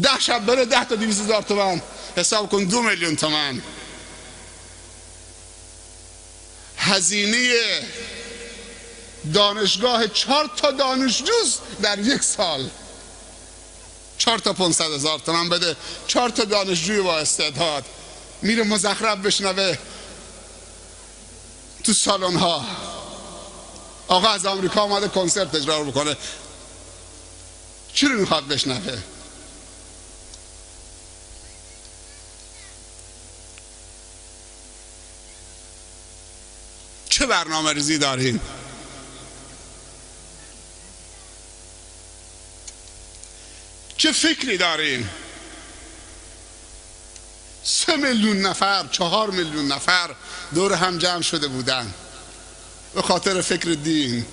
10 شب بره 10 تا 200,000 تومان، حساب کن 2 میلیون تومان. هزینه دانشگاه 4 تا دانشجوست در 1 سال. 4 تا 500,000 تومان بده، 4 تا دانشجوی با استعداد میره مزخرف بشنوه تو سالن ها آقا از آمریکا آمده کنسرت اجرا بکنه، چی رو میخواد بشنوه؟ چه برنامه ریزی داریم؟ چه فکری داریم؟ 3 میلیون نفر 4 میلیون نفر دور هم جمع شده بودن به خاطر فکر دین،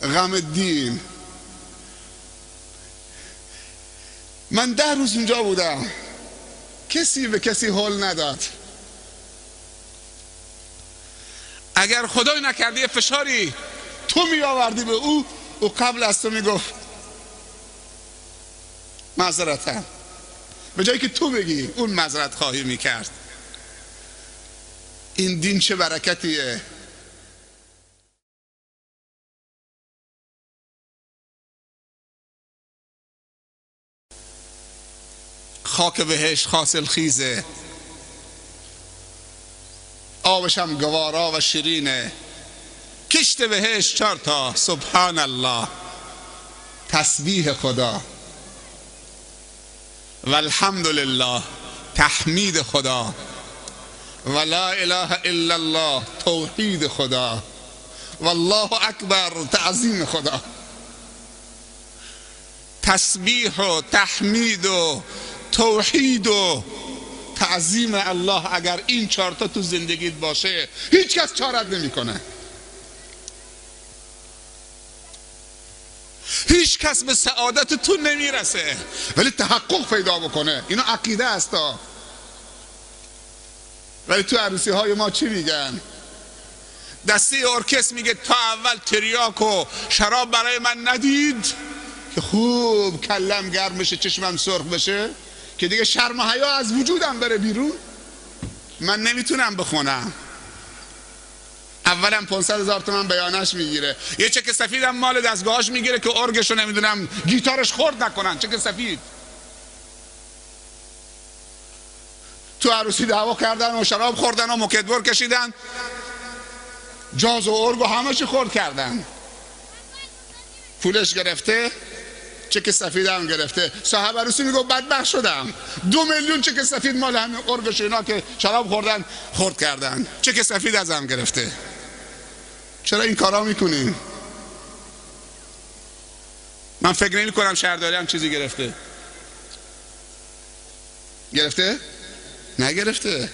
غم دین. من 10 روز اونجا بودم، کسی به کسی حل نداد. اگر خدای نکرده یه فشاری تو می آوردی به او قبل از تو می گفت معذرتاً، به جایی که تو بگی اون معذرت خواهی می کرد. این دین چه برکتیه. خاک بهشت حاصل خیزه، آبش هم گوارا و شیرینه. کشت بهشت 4 تا سبحان الله، تسبیح خدا و الحمدلله تحمید خدا و لا اله الا الله توحید خدا و الله اکبر تعظیم خدا. تسبیح و تحمید و توحید و تعظیم الله، اگر این 4 تا تو زندگیت باشه هیچ کس چارت نمیکنه، هیچ کس به سعادت تو نمیرسه، ولی تحقق پیدا بکنه. اینا عقیده است. ولی تو عروسی های ما چی میگن؟ دسته ارکستر میگه تا اول تریاک و شراب برای من ندید که خوب کلم گرم بشه، چشمم سرخ بشه، که دیگه شرم و حیا از وجودم بره بیرون. من نمیتونم بخونم. اولا 500,000 تومان بیانش میگیره، یه چک سفیدم مال دستگاهاش میگیره که ارگشو نمیدونم گیتارش خورد نکنن. چک سفید. تو عروسی دعوا کردن و شراب خوردن و مکدور کشیدن، جاز و ارگ و همه چی خورد کردن. پولش گرفته، چک سفید هم گرفته. صاحب عروسی میگه بدبخت شدم، 2 میلیون چک سفید مال همین ارگش اینا که شراب خوردن خورد کردن، چک سفید ازم گرفته. چرا این کارا میکنین؟ من فکر نمی کنم شهرداری هم چیزی گرفته. گرفته؟ نگرفته.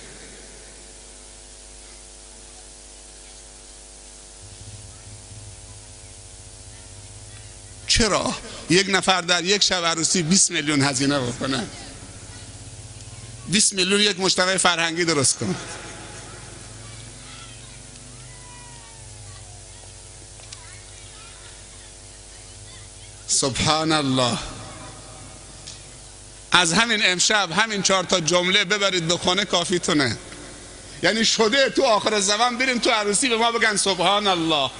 چرا یک نفر در یک شب عروسی 20 میلیون هزینه بکنه؟ 20 میلیون یک مجتمع فرهنگی درست کنه. سبحان الله. از همین امشب همین 4 تا جمله ببرید به خانه کافیتونه. یعنی شده تو آخر زمان بریم تو عروسی به ما بگن سبحان الله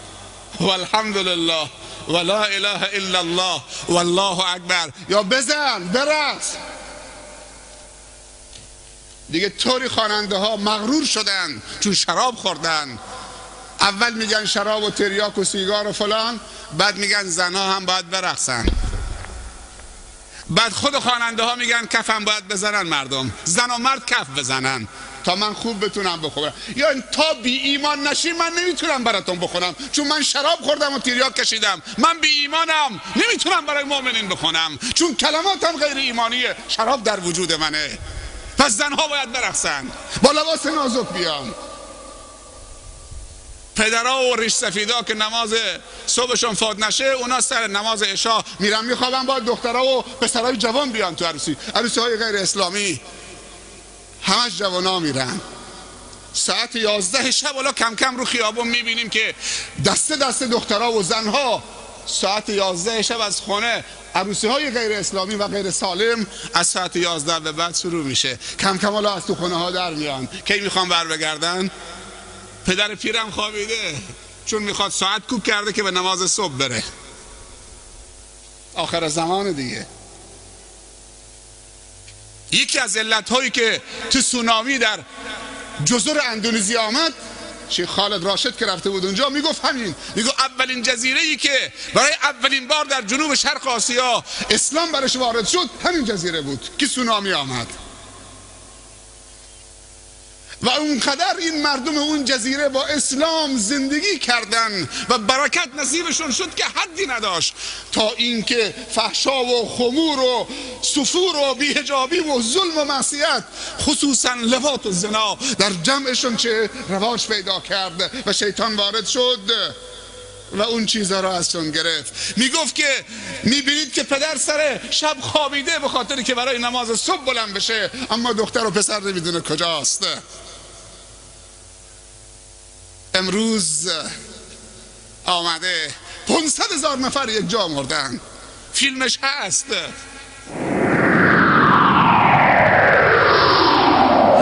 و الحمدلله و لا اله الا الله و الله اکبر، یا بزن برقص. دیگه طوری خواننده ها مغرور شدن چون شراب خوردن. اول میگن شراب و تریاک و سیگار و فلان، بعد میگن زنها هم باید برقصن، بعد خود خواننده ها میگن کف هم باید بزنن مردم، زن و مرد کف بزنن تا من خوب بتونم بخورم. یا تا بی ایمان نشی من نمیتونم براتون بخونم، چون من شراب خوردم و تریاک کشیدم. من بی ایمانم، نمیتونم برای مؤمنین بخونم، چون کلماتم غیر ایمانیه، شراب در وجود منه. پس زنها باید برقصن، با لباس نازک بیان. پدرها و ریش سفیدا که نماز صبحشون فوت نشه، اونا سر نماز عشا میرن میخوابن، با دخترها و پسرهای جوان بیان تو عروسی. عروسی های غیر اسلامی همش جوانا میرن. ساعت 11 شب حالا کم کم رو خیابون میبینیم که دسته دسته دخترها و زنها ساعت 11 شب از خونه. عروسی های غیر اسلامی و غیر سالم از ساعت 11 به بعد شروع میشه. کم کم حالا از تو خونه ها در میان. کی میخوان بر بگردن؟ پدر پیرم خوابیده، چون میخواد ساعت کوک کرده که به نماز صبح بره. آخر زمان دیگه. یکی از علت هایی که تسونامی در جزر اندونزی آمد شیخ خالد راشد که رفته بود اونجا میگفت همین، میگفت اولین جزیره‌ای که برای اولین بار در جنوب شرق آسیا اسلام برش وارد شد همین جزیره بود که سونامی آمد و اونقدر این مردم اون جزیره با اسلام زندگی کردن و برکت نصیبشون شد که حدی نداشت، تا اینکه فحشا و خمور و سفور و بی‌حجابی و ظلم و معصیت خصوصا لواط و زنا در جمعشون چه رواج پیدا کرد و شیطان وارد شد و اون چیزها را ازشون گرفت. میگفت که میبینید که پدر سر شب خوابیده به خاطری که برای نماز صبح بلند بشه، اما دختر و پسر نمیدونه کجاست. امروز آمده 500,000 نفر یک جا مردن، فیلمش هست.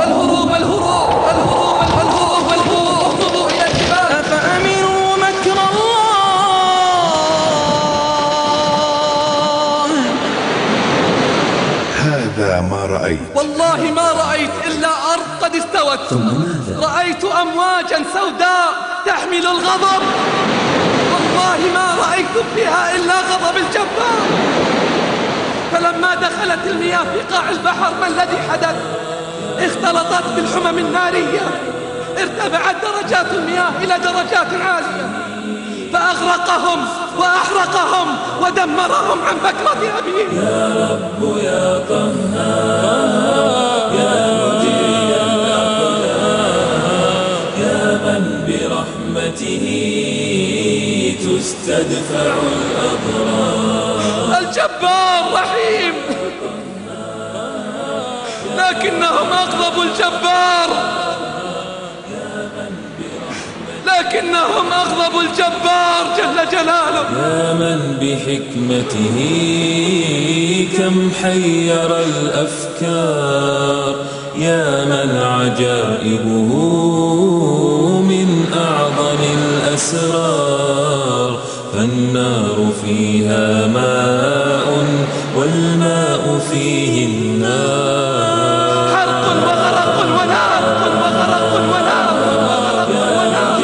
الهروب الهروب الهروب الهروب الهروب اهربوا الى الجبال افامنوا مكر الله. هذا ما رأيت، والله ما رأيت إلا أرض قد استوت، رأيت أمواجا سوداء تحمل الغضب، والله ما رأيت فيها إلا غضب الجبار. فلما دخلت المياه في قاع البحر ما الذي حدث؟ اختلطت بالحمم النارية، ارتفعت درجات المياه إلى درجات عالية، فأغرقهم وأحرقهم ودمرهم عن بكرة أبيهم. يا رب يا قهار يا مجري الأقدار يا من برحمته تستدفع الأضرار. الجبار رحيم لكنهم أغضبوا الجبار، لكنهم أغضبوا الجبار جل جلاله. يا من بحكمته كم حير الأفكار، يا من عجائبه من أعظم الأسرار. فالنار فيها ماء والماء فيه النار، حرق وغرق ونار وغرق ونار وغرق ونار.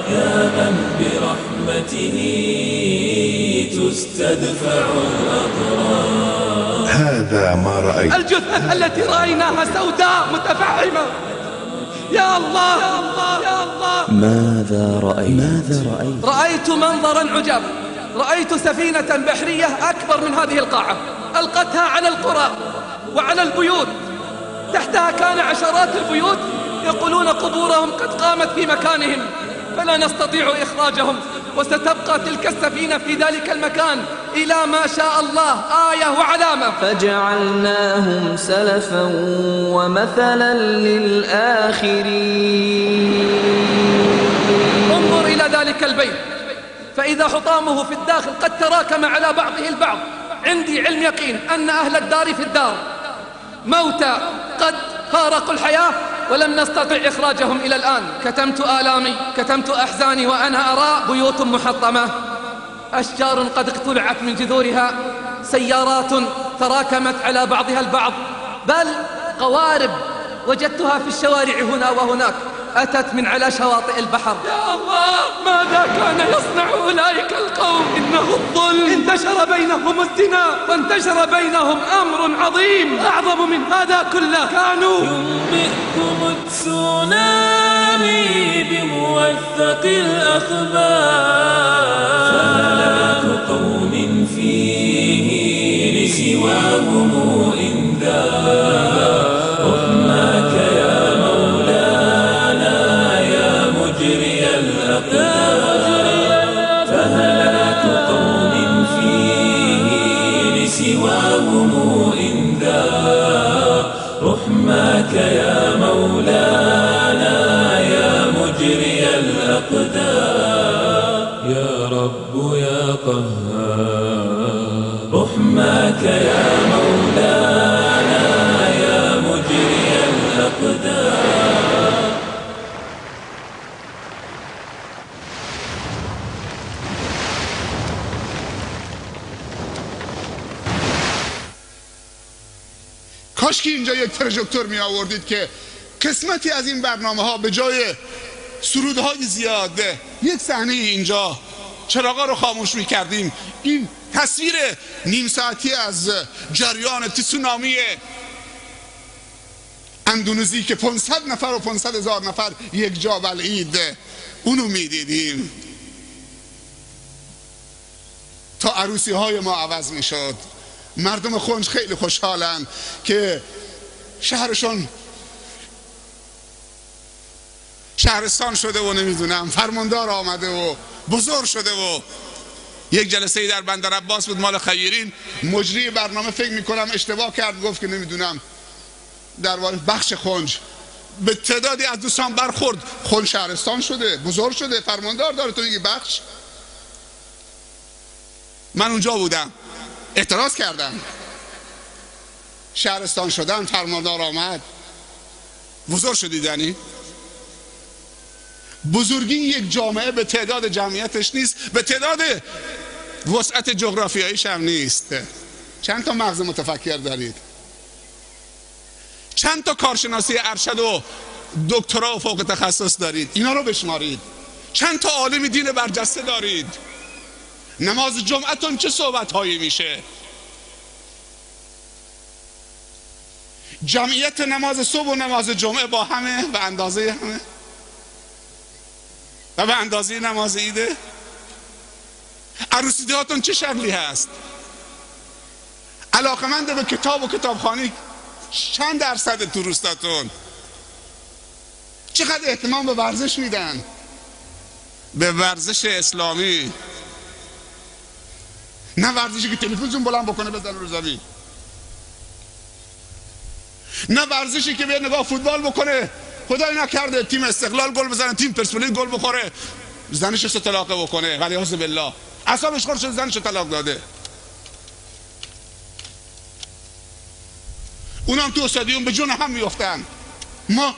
يا من برحمته تستدفع الأضرار. هذا ما رأيت. الجثث التي رأيناها سوداء متفحمة. يا الله يا الله يا الله، ماذا رأيت؟ ماذا رأيت؟ رأيت منظرا عجب. رأيت سفينة بحرية أكبر من هذه القاعة، ألقتها على القرى وعلى البيوت، تحتها كان عشرات البيوت يقولون قبورهم قد قامت في مكانهم فلا نستطيع إخراجهم، وستبقى تلك السفينة في ذلك المكان إلى ما شاء الله آية وعلامة. فجعلناهم سلفا ومثلا للآخرين. انظر إلى ذلك البيت فإذا حطامه في الداخل قد تراكم على بعضه البعض. عندي علم يقين أن أهل الدار في الدار موتى قد فارقوا الحياة ولم نستطع إخراجهم إلى الآن. كتمت آلامي، كتمت أحزاني وأنا أرى بيوت محطمة، أشجار قد اقتلعت من جذورها، سيارات تراكمت على بعضها البعض، بل قوارب وجدتها في الشوارع هنا وهناك أتت من على شواطئ البحر. يا الله ماذا كان يصنع أولئك القوم؟ إنه الظلم، انتشر بينهم الزنا وانتشر بينهم أمر عظيم أعظم من هذا كله. كانوا ينبئكم التسونامي بموثق الأخبار، فهلاك قوم فيه لسواهم إنذار. رحماك يا مولانا يا مجري الأقدار، فهلاك قوم فيه لسواهم إنذار. رحماك يا مولانا يا مجري الأقدار. يا رب يا قهار، رحماك يا مولانا يا مجري الأقدار. کاش که اینجا یک پروژکتور می آوردید که قسمتی از این برنامه ها به جای سرودهای زیاد یک صحنه اینجا چراغا رو خاموش میکردیم. این تصویر نیم ساعتی از جریان تسونامی اندونزی که 500 نفر و 500,000 نفر یک جا بلعید، اونو میدیدیم تا عروسی های ما عوض میشد. مردم خنج خیلی خوشحالن که شهرشون شهرستان شده و نمیدونم فرماندار آمده و بزرگ شده. و یک جلسه در بندر عباس بود مال خیرین، مجری برنامه فکر میکنم اشتباه کرد، گفت که نمیدونم در بخش خنج به تعدادی از دوستان برخورد، خنج شهرستان شده، بزرگ شده، فرماندار داره، تو میگی بخش. من اونجا بودم، اعتراض کردم. شهرستان شدن، فرماندار آمد، بزرگ شدید. یعنی بزرگی یک جامعه به تعداد جمعیتش نیست، به تعداد وسعت جغرافیاییش هم نیست. چند تا مغز متفکر دارید؟ چند تا کارشناسی ارشد و دکترا و فوق تخصص دارید؟ اینا رو بشمارید. چند تا عالم دین برجسته دارید؟ نماز جمعتون چه صحبت هایی میشه؟ جمعیت نماز صبح و نماز جمعه با همه و اندازه همه و به اندازه نماز عیده؟ عروسی هاتون چه شکلی هست؟ علاقمند به کتاب و کتابخوانی چند درصد تو روستاتون؟ چقدر اهتمام به ورزش میدن؟ به ورزش اسلامی، نه ورزشی که تلفنتون بلند بکنه بزنه رو زمین، نه ورزشی که به نگاه فوتبال بکنه خدای نکرده تیم استقلال گل بزنه، تیم پرسپولیس گل بخوره، زنش رو طلاق بکنه، ولی اعوذ بالله اعصابش خورد شد زنش رو طلاق داده. اونم تو استادیوم به جون هم میافتن. ما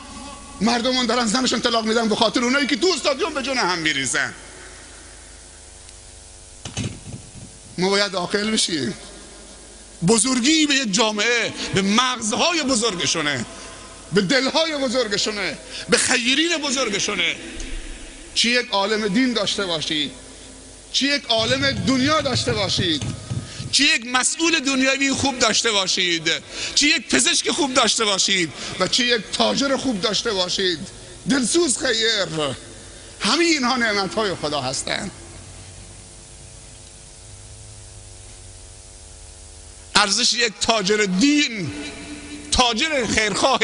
مردمون دارن زنشون طلاق میدن به خاطر اونایی که تو استادیوم به جون هم میریزن. ما باید عاقل بشیم. بزرگی به یک جامعه به مغزهای بزرگشونه، به دلهای بزرگشونه، به خیرین بزرگشونه. چی یک عالم دین داشته باشید، چی یک عالم دنیا داشته باشید، چی یک مسئول دنیوی خوب داشته باشید، چی یک پزشک خوب داشته باشید و چی یک تاجر خوب داشته باشید، دلسوز خیر، همه اینها نعمتهای خدا هستند. ارزش یک تاجر دین، تاجر خیرخواه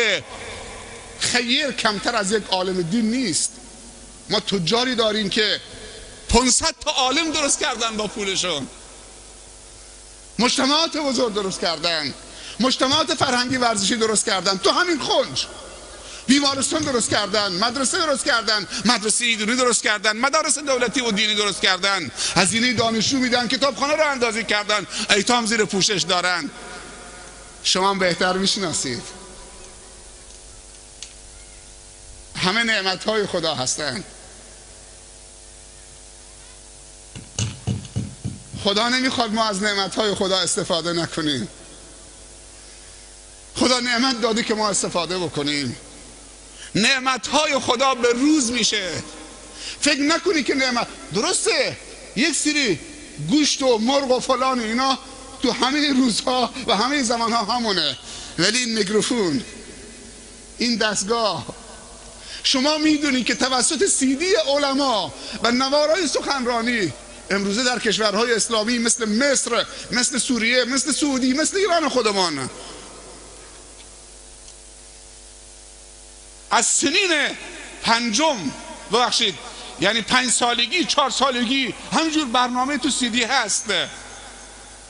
خیر کمتر از یک عالم دین نیست. ما تجاری داریم که 500 تا عالم درست کردن با پولشون، مجتمعات بزرگ درست کردن، مجتمعات فرهنگی ورزشی درست کردن، تو همین خنج بیمارستان درست کردن، مدرسه درست کردن، مدرسه ایدونی درست کردن، مدارس دولتی و دینی درست کردن، هزینه دانشجو میدن، کتابخانه رو اندازی کردن، ایتام زیر پوشش دارن. شما هم بهتر میشناسید همه نعمتهای خدا هستن. خدا نمیخواد ما از نعمتهای خدا استفاده نکنیم. خدا نعمت داده که ما استفاده بکنیم. نعمتهای خدا به روز میشه. فکر نکنی که نعمت درسته یک سری گوشت و مرغ و فلان اینا تو همه روزها و همه زمانها همونه، ولی این میکروفون، این دستگاه، شما میدونی که توسط سیدی علما و نوارای سخنرانی امروزه در کشورهای اسلامی مثل مصر، مثل سوریه، مثل سعودی، مثل ایران خودمان از سنین پنجم ببخشید یعنی 5 سالگی 4 سالگی همینجور برنامه تو سیدی هست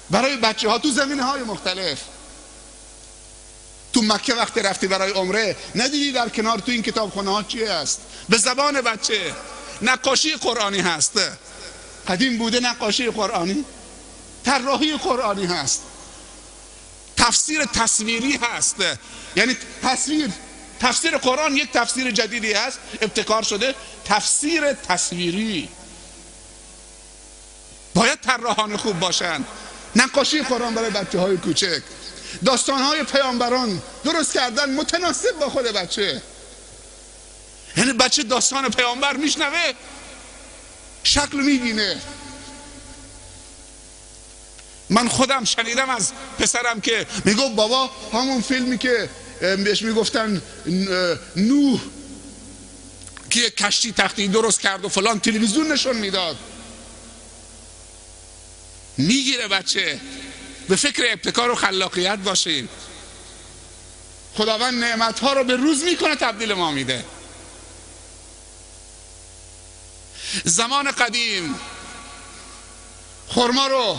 برای بچه ها تو زمینه های مختلف. تو مکه وقتی رفتی برای عمره ندیدی در کنار تو این کتابخانه ها چیه هست؟ به زبان بچه نقاشی قرآنی هست. قدیم بوده نقاشی قرآنی، طراحی قرآنی هست، تفسیر تصویری هست. یعنی تفسیر قرآن یک تفسیر جدیدی هست، ابتکار شده، تفسیر تصویری. باید طراحان خوب باشن. نقاشی قرآن برای بچه های کوچک، داستان های پیامبران درست کردن متناسب با خود بچه. یعنی بچه داستان پیامبر میشنوه، شکل میبینه. من خودم شنیدم از پسرم که میگو بابا همون فیلمی که بهش میگفتن نوح که یک کشتی تختی درست کرد و فلان، تلویزیون نشون میداد. میگیره بچه. به فکر ابتکار و خلاقیت باشیم. خداوند نعمتها رو به روز میکنه، تبدیل ما میده. زمان قدیم خرما رو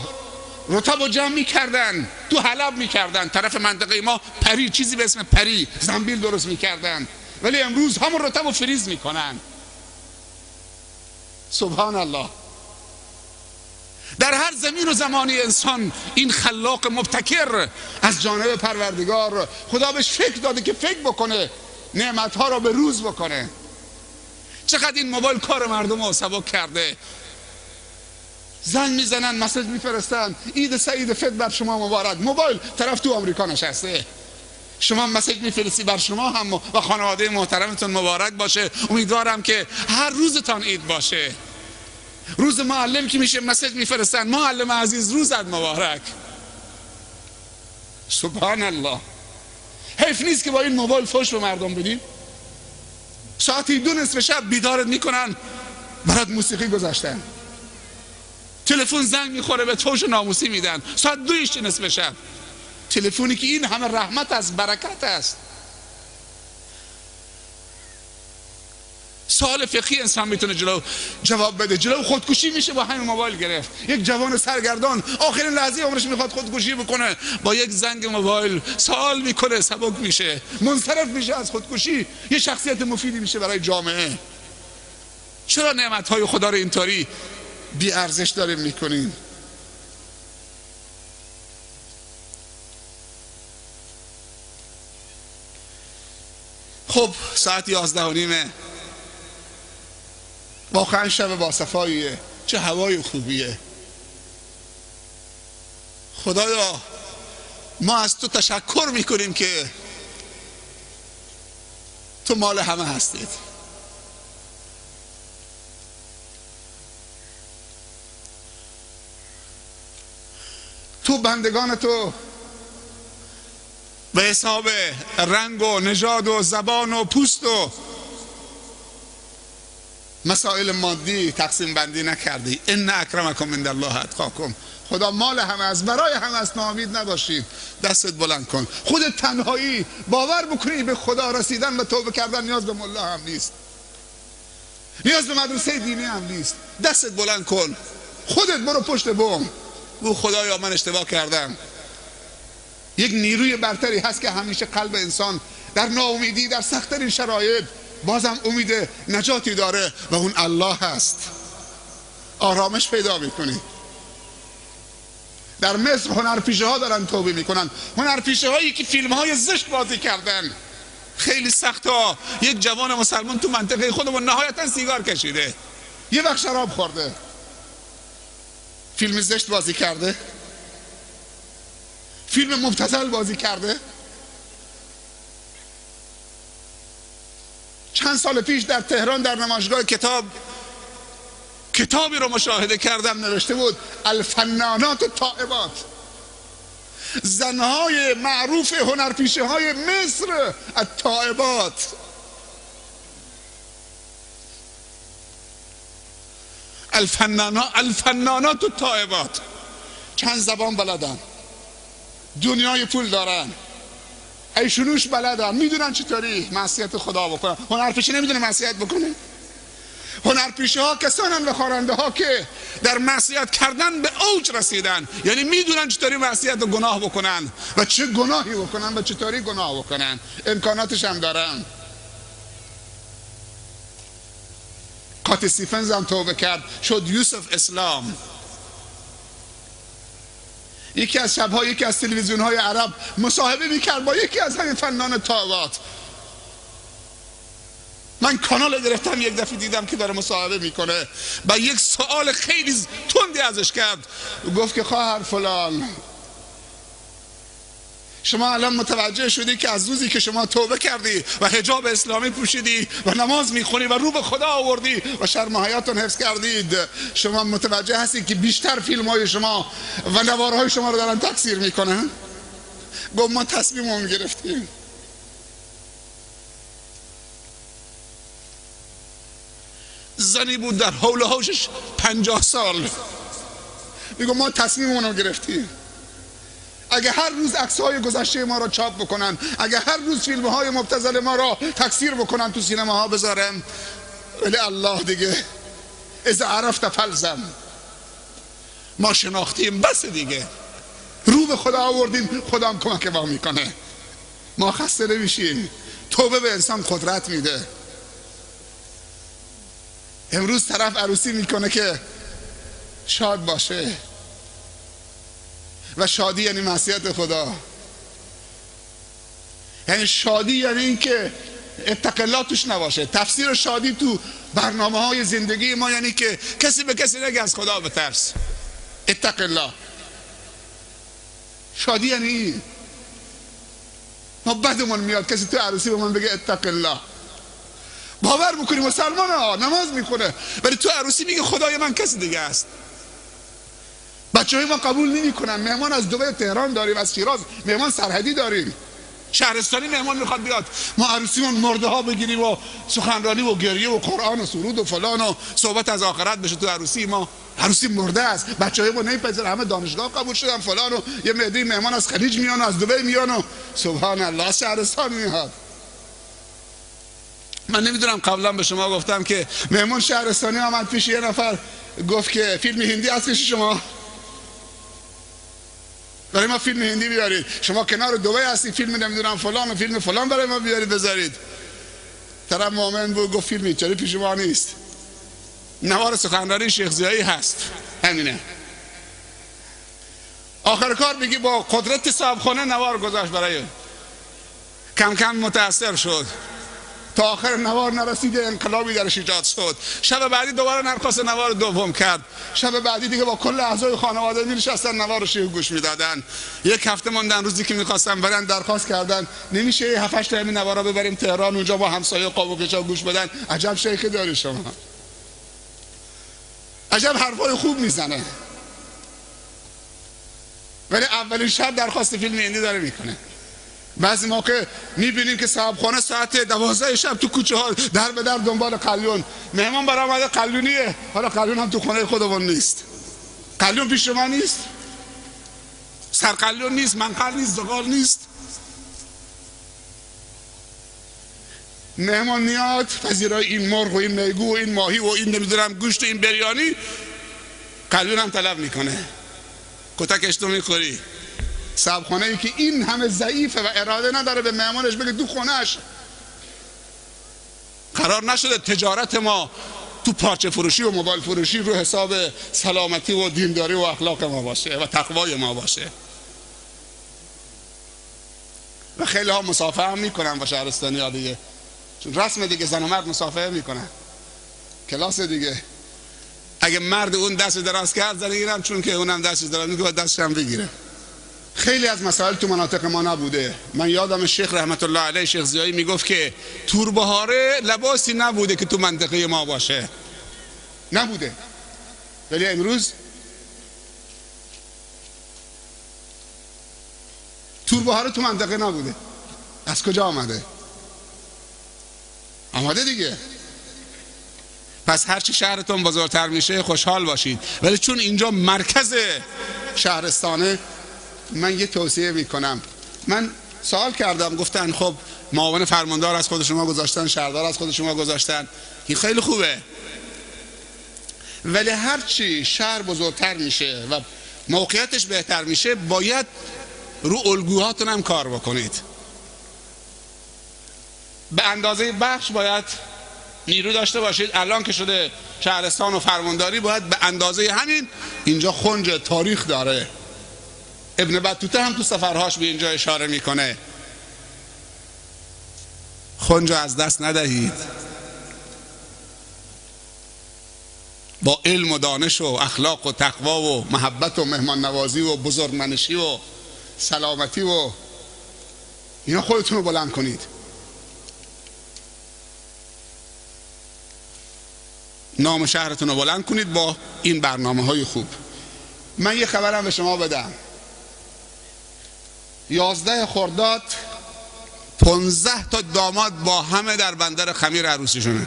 رطب و جمع میکردن، تو حلب میکردن، طرف منطقه ما پری، چیزی به اسم پری، زنبیل درست میکردن. ولی امروز همون رطب و فریز میکنن. سبحان الله. در هر زمین و زمانی انسان این خلاق مبتکر از جانب پروردگار، خدا بهش فکر داده که فکر بکنه، نعمتها رو به روز بکنه. چقدر این موبایل کار مردم رو سبک کرده. زنگ میزنن، مسیج میفرستن، عید سعید فطر بر شما مبارک. موبایل طرف تو آمریکا نشسته، شما مسیج میفرستی بر شما هم و خانواده محترمتون مبارک باشه، امیدوارم که هر روزتان عید باشه. روز معلم که میشه مسیج میفرستن، معلم عزیز روزت مبارک. سبحان الله. حیف نیست که با این موبایل فحش به مردم بدیم. ساعتی 2 نصف شب بیدارت میکنن، برات موسیقی گذاشتن، تلفن زنگ میخوره به فحش و ناموسی میدن، ساعت 2 نصف شب. تلفنی که این همه رحمت است، برکت است. سوال فقهی انسان میتونه جواب بده، جلو خودکشی میشه با همین موبایل گرفت. یک جوان سرگردان آخرین لحظه عمرش میخواد خودکشی بکنه، با یک زنگ موبایل سوال میکنه، سبک میشه، منصرف میشه از خودکشی، یه شخصیت مفیدی میشه برای جامعه. چرا نعمتهای خدا رو اینطوری بی ارزش داریم میکنیم؟ خب ساعت 11:30 واقعا شب باصفاییه، چه هوای خوبیه. خدایا ما از تو تشکر میکنیم که تو مال همه هستید. تو بندگان تو به حساب رنگ و نژاد و زبان و پوست و مسائل مادی تقسیم بندی نکردی. ان اکرمکم عند الله اتقاکم. خدا مال همه است، برای همه است، ناامید نباشید. دستت بلند کن. خودت تنهایی باور بکنی به خدا رسیدن و توبه کردن نیاز به ملا هم نیست، نیاز به مدرسه دینی هم نیست. دستت بلند کن، خودت برو پشت بوم، بگو خدایا من اشتباه کردم. یک نیروی برتری هست که همیشه قلب انسان در ناامیدی، در سخت‌ترین شرایط بازم امید نجاتی داره و اون الله هست. آرامش پیدا میکنی. در مصر هنرپیشه ها دارن توبه میکنن، هنرپیشه هایی که فیلم های زشت بازی کردن. خیلی سخت ها. یک جوان مسلمان تو منطقه خودمون نهایتا سیگار کشیده، یه وقت شراب خورده، فیلم زشت بازی کرده، فیلم مبتذل بازی کرده. چند سال پیش در تهران در نمایشگاه کتابی رو مشاهده کردم، نوشته بود الفنانات التائبات، زنهای معروف هنرپیشه های مصر التائبات. الفنانات التائبات. چند زبان بلدن، دنیای پول دارن، ایشونوش بلدن، میدونن چطوری معصیت خدا بکنن. هنرپیشه نمیدونه معصیت بکنه. هنرپیشه ها کسانن و خواننده ها که در معصیت کردن به اوج رسیدن، یعنی میدونن چطوری معصیت و گناه بکنن و چه گناهی بکنن و چطوری گناه بکنن، امکاناتش هم دارن. قات استیفنز هم توبه کرد، شد یوسف اسلام. یکی از شبها یکی از تلویزیون های عرب مصاحبه میکرد با یکی از همین فنان تائبات. من کانال گرفتم، یک دفعه دیدم که داره مصاحبه میکنه و یک سوال خیلی تندی ازش کرد. گفت که خواهر فلان، شما الان متوجه شدی که از روزی که شما توبه کردی و حجاب اسلامی پوشیدی و نماز میخونی و رو به خدا آوردی و شرم حیاتون حفظ کردید، شما متوجه هستی که بیشتر فیلم های شما و نوارهای شما رو دارن تکثیر میکنن. گفت ما تصمیممون گرفتیم. زنی بود در حول و حوشش 50 سال، میگه ما تصمیممون رو گرفتیم. اگه هر روز عکس‌های گذشته ما رو چاپ بکنن، اگه هر روز فیلم‌های مبتذل ما رو تکثیر بکنن تو سینماها بذارن، ولی الله دیگه اذا عرفت فلزم، ما شناختیم بس دیگه، رو به خدا آوردیم، خدا هم کمک ما میکنه، ما خسته نمیشیم. توبه به انسان قدرت میده. امروز طرف عروسی میکنه که شاد باشه و شادی یعنی معصیت خدا. یعنی شادی یعنی این که اتق الله توش نباشه. تفسیر شادی تو برنامه های زندگی ما یعنی که کسی به کسی نگه از خدا بترس، اتق الله. شادی یعنی این. ما بدمون میاد کسی تو عروسی به من بگه اتق الله. باور بکنی مسلمان ها نماز میکنه ولی تو عروسی میگه خدای من کسی دیگه است. بچه های ما قبول نمی کنن. مهمان از دبی تهران داریم، از شیراز مهمان سرحدی داریم، شهرستانی مهمان میخواد بیاد، ما عروسیمون مرده ها بگیریم و سخنرانی و گریه و قرآن و سرود و فلان و صحبت از آخرت بشه تو عروسی ما. عروسی مرده است. بچه های ما نمیپذیرن، همه دانشگاه قبول شدن فلان و یه معده مهمان از خلیج میان و از دبی میان و سبحان الله شهرستان میاد. من نمیدونم قبلا به شما گفتم که مهمان شهرستانی آمد پیش یه نفر گفت که فیلم هندی هست پیش شما؟ برای ما فیلم هندی بیارید. شما کنار دبی هستی فیلم نمیدونم فلان و فیلم فلان برای ما بیارید بذارید. طرف مؤمن بود گفت فیلم هیچ پیش ما نیست. نوار سخنرانی شیخ زیایی هست، همینه. آخر کار میگی با قدرت صاحبخانه نوار گذاشت برای کم کم متاثر شد تا آخر نوار نرسید، انقلابی درش ایجاد شد. شب بعدی دوباره نرخواست نوار دوم کرد. شب بعدی دیگه با کل اعضای خانواده می‌نشستن نوار شیخ گوش میدادن. یک هفته موندن روزی که می‌خواستن برن درخواست کردن نمیشه 7 8 تا همین نوارا ببریم تهران اونجا با همسایه قابوقچا گوش بدن. عجب شیخی داری شما، عجب حرفای خوب میزنه، ولی اولین شب درخواست فیلم هندی داره میکنه. بعضی موقع میبینیم که صاحبخانه ساعت 12 شب تو کوچه ها در به در دنبال قلیون. مهمان برآمده قلیونیه، حالا قلیون هم تو خونه خودمون نیست. قلیون پیش ما نیست، سرقلیون نیست، منقل نیست، زغال نیست. مهمان میاد پذیرای این مرغ و این میگو و این ماهی و این نمیدونم گوشت و این بریانی، قلیون هم طلب میکنه. کتکش تو میخوری. صاحبخانه ای که این همه ضعیفه و اراده نداره به مهمانش بگه تو خونهش. قرار نشده تجارت ما تو پارچه فروشی و موبایل فروشی رو حساب سلامتی و دینداری و اخلاق ما باشه و تقوای ما باشه. و خیلی ها مصافحه هم میکنن با شهرستانی ها دیگه، چون رسم دیگه زن و مرد مصافحه میکنن، کلاس دیگه. اگه مرد اون دست دراز کرد زن اینم چون که اونم دست دراز میکنه دستش هم بگیره. خیلی از مسائل تو مناطق ما نبوده. من یادم شیخ رحمت الله علیه شیخ زیایی میگفت که توربهاره لباسی نبوده که تو منطقه ما باشه، نبوده. ولی امروز توربهاره تو منطقه نبوده. از کجا آمده؟ آمده دیگه. پس هرچی شهرتون بزرگتر میشه خوشحال باشید، ولی چون اینجا مرکز شهرستانه من یه توصیه میکنم. من سوال کردم، گفتن خب معاون فرماندار از خود شما گذاشتن، شهردار از خود شما گذاشتن، این خیلی خوبه، ولی هرچی شهر بزرگتر میشه و موقعیتش بهتر میشه باید رو الگوهاتون هم کار بکنید. به اندازه بخش باید نیرو داشته باشید. الان که شده شهرستان و فرمانداری باید به اندازه همین. اینجا خنج تاریخ داره. ابن بطوطه هم تو سفرهاش به اینجا اشاره میکنه. خنج از دست ندهید. با علم و دانش و اخلاق و تقوا و محبت و مهمان نوازی و بزرگمنشی و سلامتی و اینا خودتون رو بلند کنید. نام شهرتون رو بلند کنید با این برنامه‌های خوب. من یه خبرم به شما بدم. 11 خرداد 15 تا داماد با همه در بندر خمیر عروسیشونه.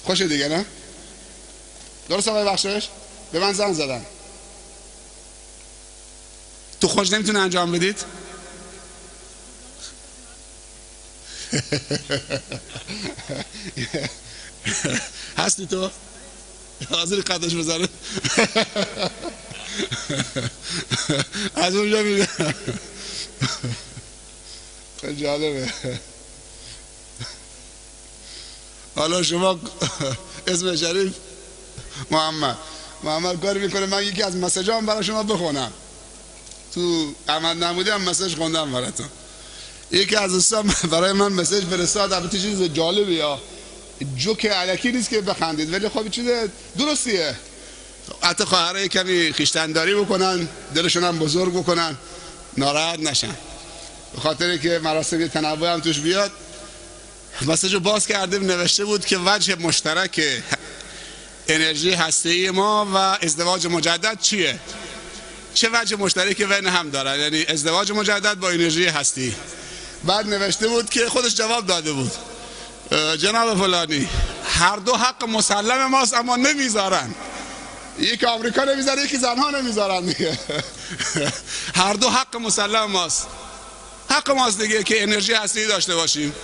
خوشه دیگه نه؟ درست آقای بخشش؟ به من زنگ زدن. تو خوش نمیتونه انجام بدید؟ هستی تو؟ حاضری قدش بزنه؟ از اونجا میگه جالبه. حالا شما اسم شریف محمد کاری میکنه من یکی از مسیجام برای شما بخونم. تو احمد نمودی هم مسیج خوندم براتون. یکی از دوستان برای من مسیج فرستاد. البته چیز جالبه یا جوک الکی نیست که بخندید، ولی خب چیز درستیه. حتی خواهرای کمی خویشتنداری بکنن، دلشون هم بزرگ بکنن، ناراحت نشن. به خاطر که مراسم تنوع هم توش بیاد. مسیج رو باز کردیم، نوشته بود که وجه مشترک انرژی هسته‌ای ما و ازدواج مجدد چیه؟ چه وجه مشترکی بین هم دارن؟ یعنی ازدواج مجدد با انرژی هستی. بعد نوشته بود که خودش جواب داده بود جناب فلانی هر دو حق مسلم ماست اما نمیذارن. یکی آمریکا نمیذاره، یکی زنها نمیذارن دیگه. هر دو حق مسلم ماست. حق ماست دیگه که انرژی هستی داشته باشیم.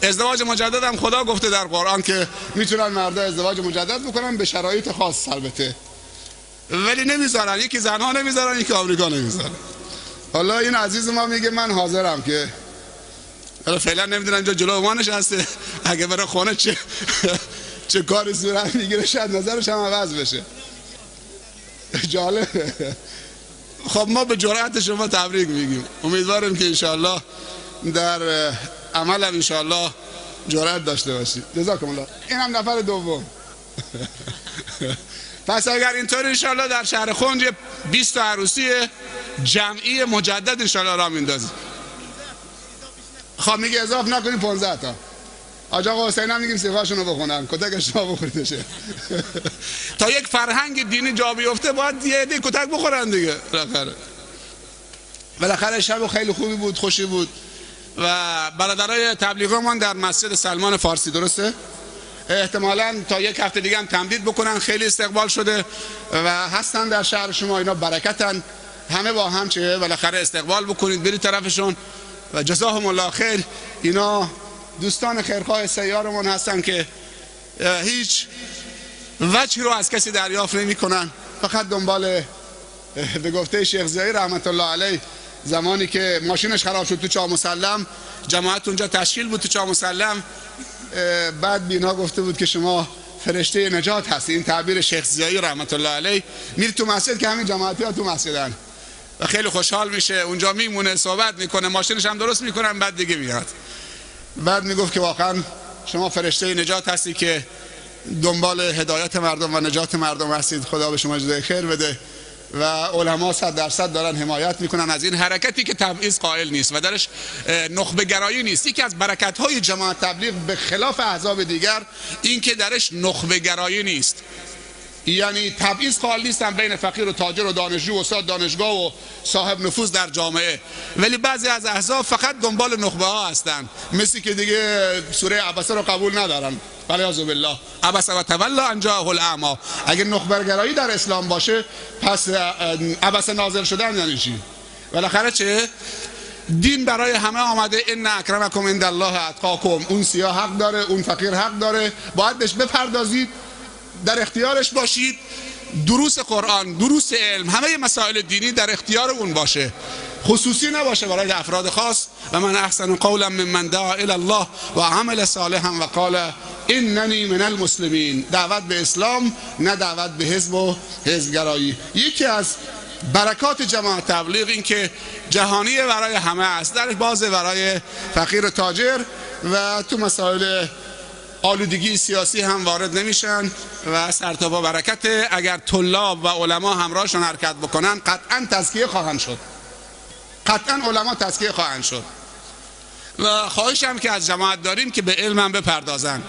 ازدواج مجدد هم خدا گفته در قرآن که میتونن مردا ازدواج مجدد بکنن به شرایط خاص البته، ولی نمیذارن. یکی زنها نمیذارن، یکی آمریکا نمیذارن. حالا این عزیز ما میگه من حاضرم که فعلا نمیدونم اینجا جلو ما نشسته، اگه بره خونه چه کاری صورت میگیره شاید نظرش هم عوض بشه. جالبه. خب ما به جرأت شما تبریک میگیم. امیدوارم که انشالله در عمل هم انشالله جرأت داشته باشید. جزاکم الله. این هم نفر دوم. پس اگر اینطور انشالله در شهر خنج 20 تا عروسی جمعی مجدد انشالله را میندازیم. خب میگه اضافه نکنیم 15 تا. آج آقا حسین هم میگیم سیغاشون رو بخونن، کتک اشتباه بخوریدشه. تا یک فرهنگ دینی جا بیفته باید یه عده کتک بخورن دیگه. بالاخره شب خیلی خوبی بود، خوشی بود و برادرای تبلیغی‌مان در مسجد سلمان فارسی، درسته؟ احتمالاً تا یک هفته دیگه هم تمدید بکنن. خیلی استقبال شده و هستن در شهر شما. اینا برکتن. همه با هم چه بالاخره استقبال بکنید، برید طرفشون و جزاهم الله خیر. اینا دوستان خیرخواه سیارمون هستن که هیچ وجهی رو از کسی دریافت نمی‌کنن، فقط دنبال به گفته شیخ زیایی رحمت الله علیه زمانی که ماشینش خراب شد تو چاه مسلم، جماعت اونجا تشکیل بود تو چاه مسلم، بعد بینا گفته بود که شما فرشته نجات هستی. این تعبیر شیخ زیایی رحمت الله علیه. میره تو مسجد که همین جماعتی ها تو مسجدن و خیلی خوشحال میشه، اونجا میمونه، صحبت میکنه، ماشینش هم درست میکنن، بعد دیگه میاد. بعد میگفت که واقعا شما فرشته نجات هستی که دنبال هدایت مردم و نجات مردم هستید. خدا به شما جزای خیر بده و علما 100% دارن حمایت میکنن از این حرکتی که تبعیض قائل نیست و درش نخبه گرایی نیست. یکی از برکت های جماعت تبلیغ به خلاف احزاب دیگر این که درش نخبه گرایی نیست، یعنی تبعیض قائل نیستن بین فقیر و تاجر و دانشجو و استاد دانشگاه و صاحب نفوذ در جامعه، ولی بعضی از احزاب فقط دنبال نخبه ها هستن، مثل که دیگه سوره عبسه رو قبول ندارن. والعیاذ بالله. عبسه و تولی ان جاءه الاعمی. اگر نخبه گرایی در اسلام باشه پس عبسه نازل شدن یعنی چی؟ بالاخره چه؟ دین برای همه آمده. ان اکرمکم عند الله اتقاکم. اون سیاه حق داره، اون فقیر حق داره، باید بهش بپردازید، در اختیارش باشید. دروس قرآن، دروس علم، همه مسائل دینی در اختیار اون باشه، خصوصی نباشه برای افراد خاص. و من احسن قولا ممن دعا الی الله و عمل صالحا و قال اننی من المسلمین. دعوت به اسلام، نه دعوت به حزب و حزبگرایی. یکی از برکات جماعت تبلیغ این که جهانی برای همه است، در بازه برای فقیر و تاجر و تو مسائل آلودگی سیاسی هم وارد نمیشن و سرتاپا برکت. اگر طلاب و علما همراهشون حرکت بکنن قطعا تزکیه خواهند شد. قطعا علما تزکیه خواهند شد. و خواهشم که از جماعت داریم که به علم هم بپردازن،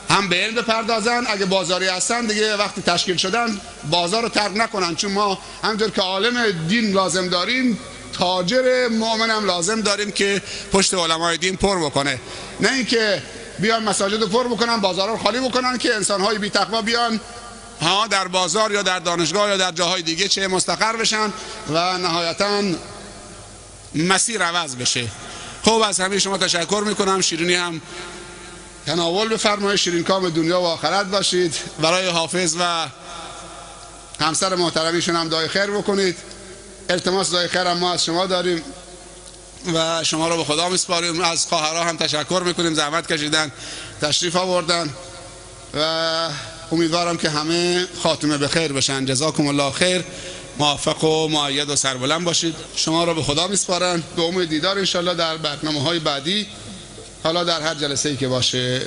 هم به علم بپردازن. اگه بازاری هستن دیگه وقتی تشکیل شدن بازار رو ترک نکنن، چون ما همونطور که عالم دین لازم داریم تاجر مؤمن هم لازم داریم که پشت علمای دین پر بکنه، نه اینکه بیان مساجد رو پر بکنن، بازار رو خالی بکنن که انسان‌های بی تقوا بیان در بازار یا در دانشگاه یا در جاهای دیگه چه مستقر بشن و نهایتاً مسیر عوض بشه. خب از همه شما تشکر میکنم. شیرینی هم تناول بفرمایید، شیرین کام دنیا و آخرت باشید. برای حافظ و همسر محترمیشون هم دعای خیر بکنید. التماس دعای خیر هم ما از شما داریم و شما رو به خدا میسپاریم. از خواهرها هم تشکر میکنیم، زحمت کشیدن تشریف آوردن و امیدوارم که همه خاتمه به خیر بشن. جزاکم الله خیر، موفق و مؤید و سربلند باشید. شما رو به خدا میسپارن، به امید دیدار انشالله در برنامه‌های بعدی، حالا در هر جلسه‌ای که باشه.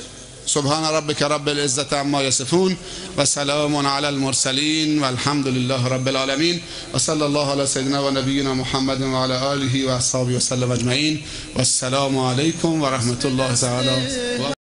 سبحان ربک رب العزة عما یصفون و سلام علی المرسلین و الحمد لله رب العالمین و صلی الله علی سیدنا و نبینا محمد و علی آله و اصحابه و سلم اجمعین و السلام علیکم و رحمت الله تعالی.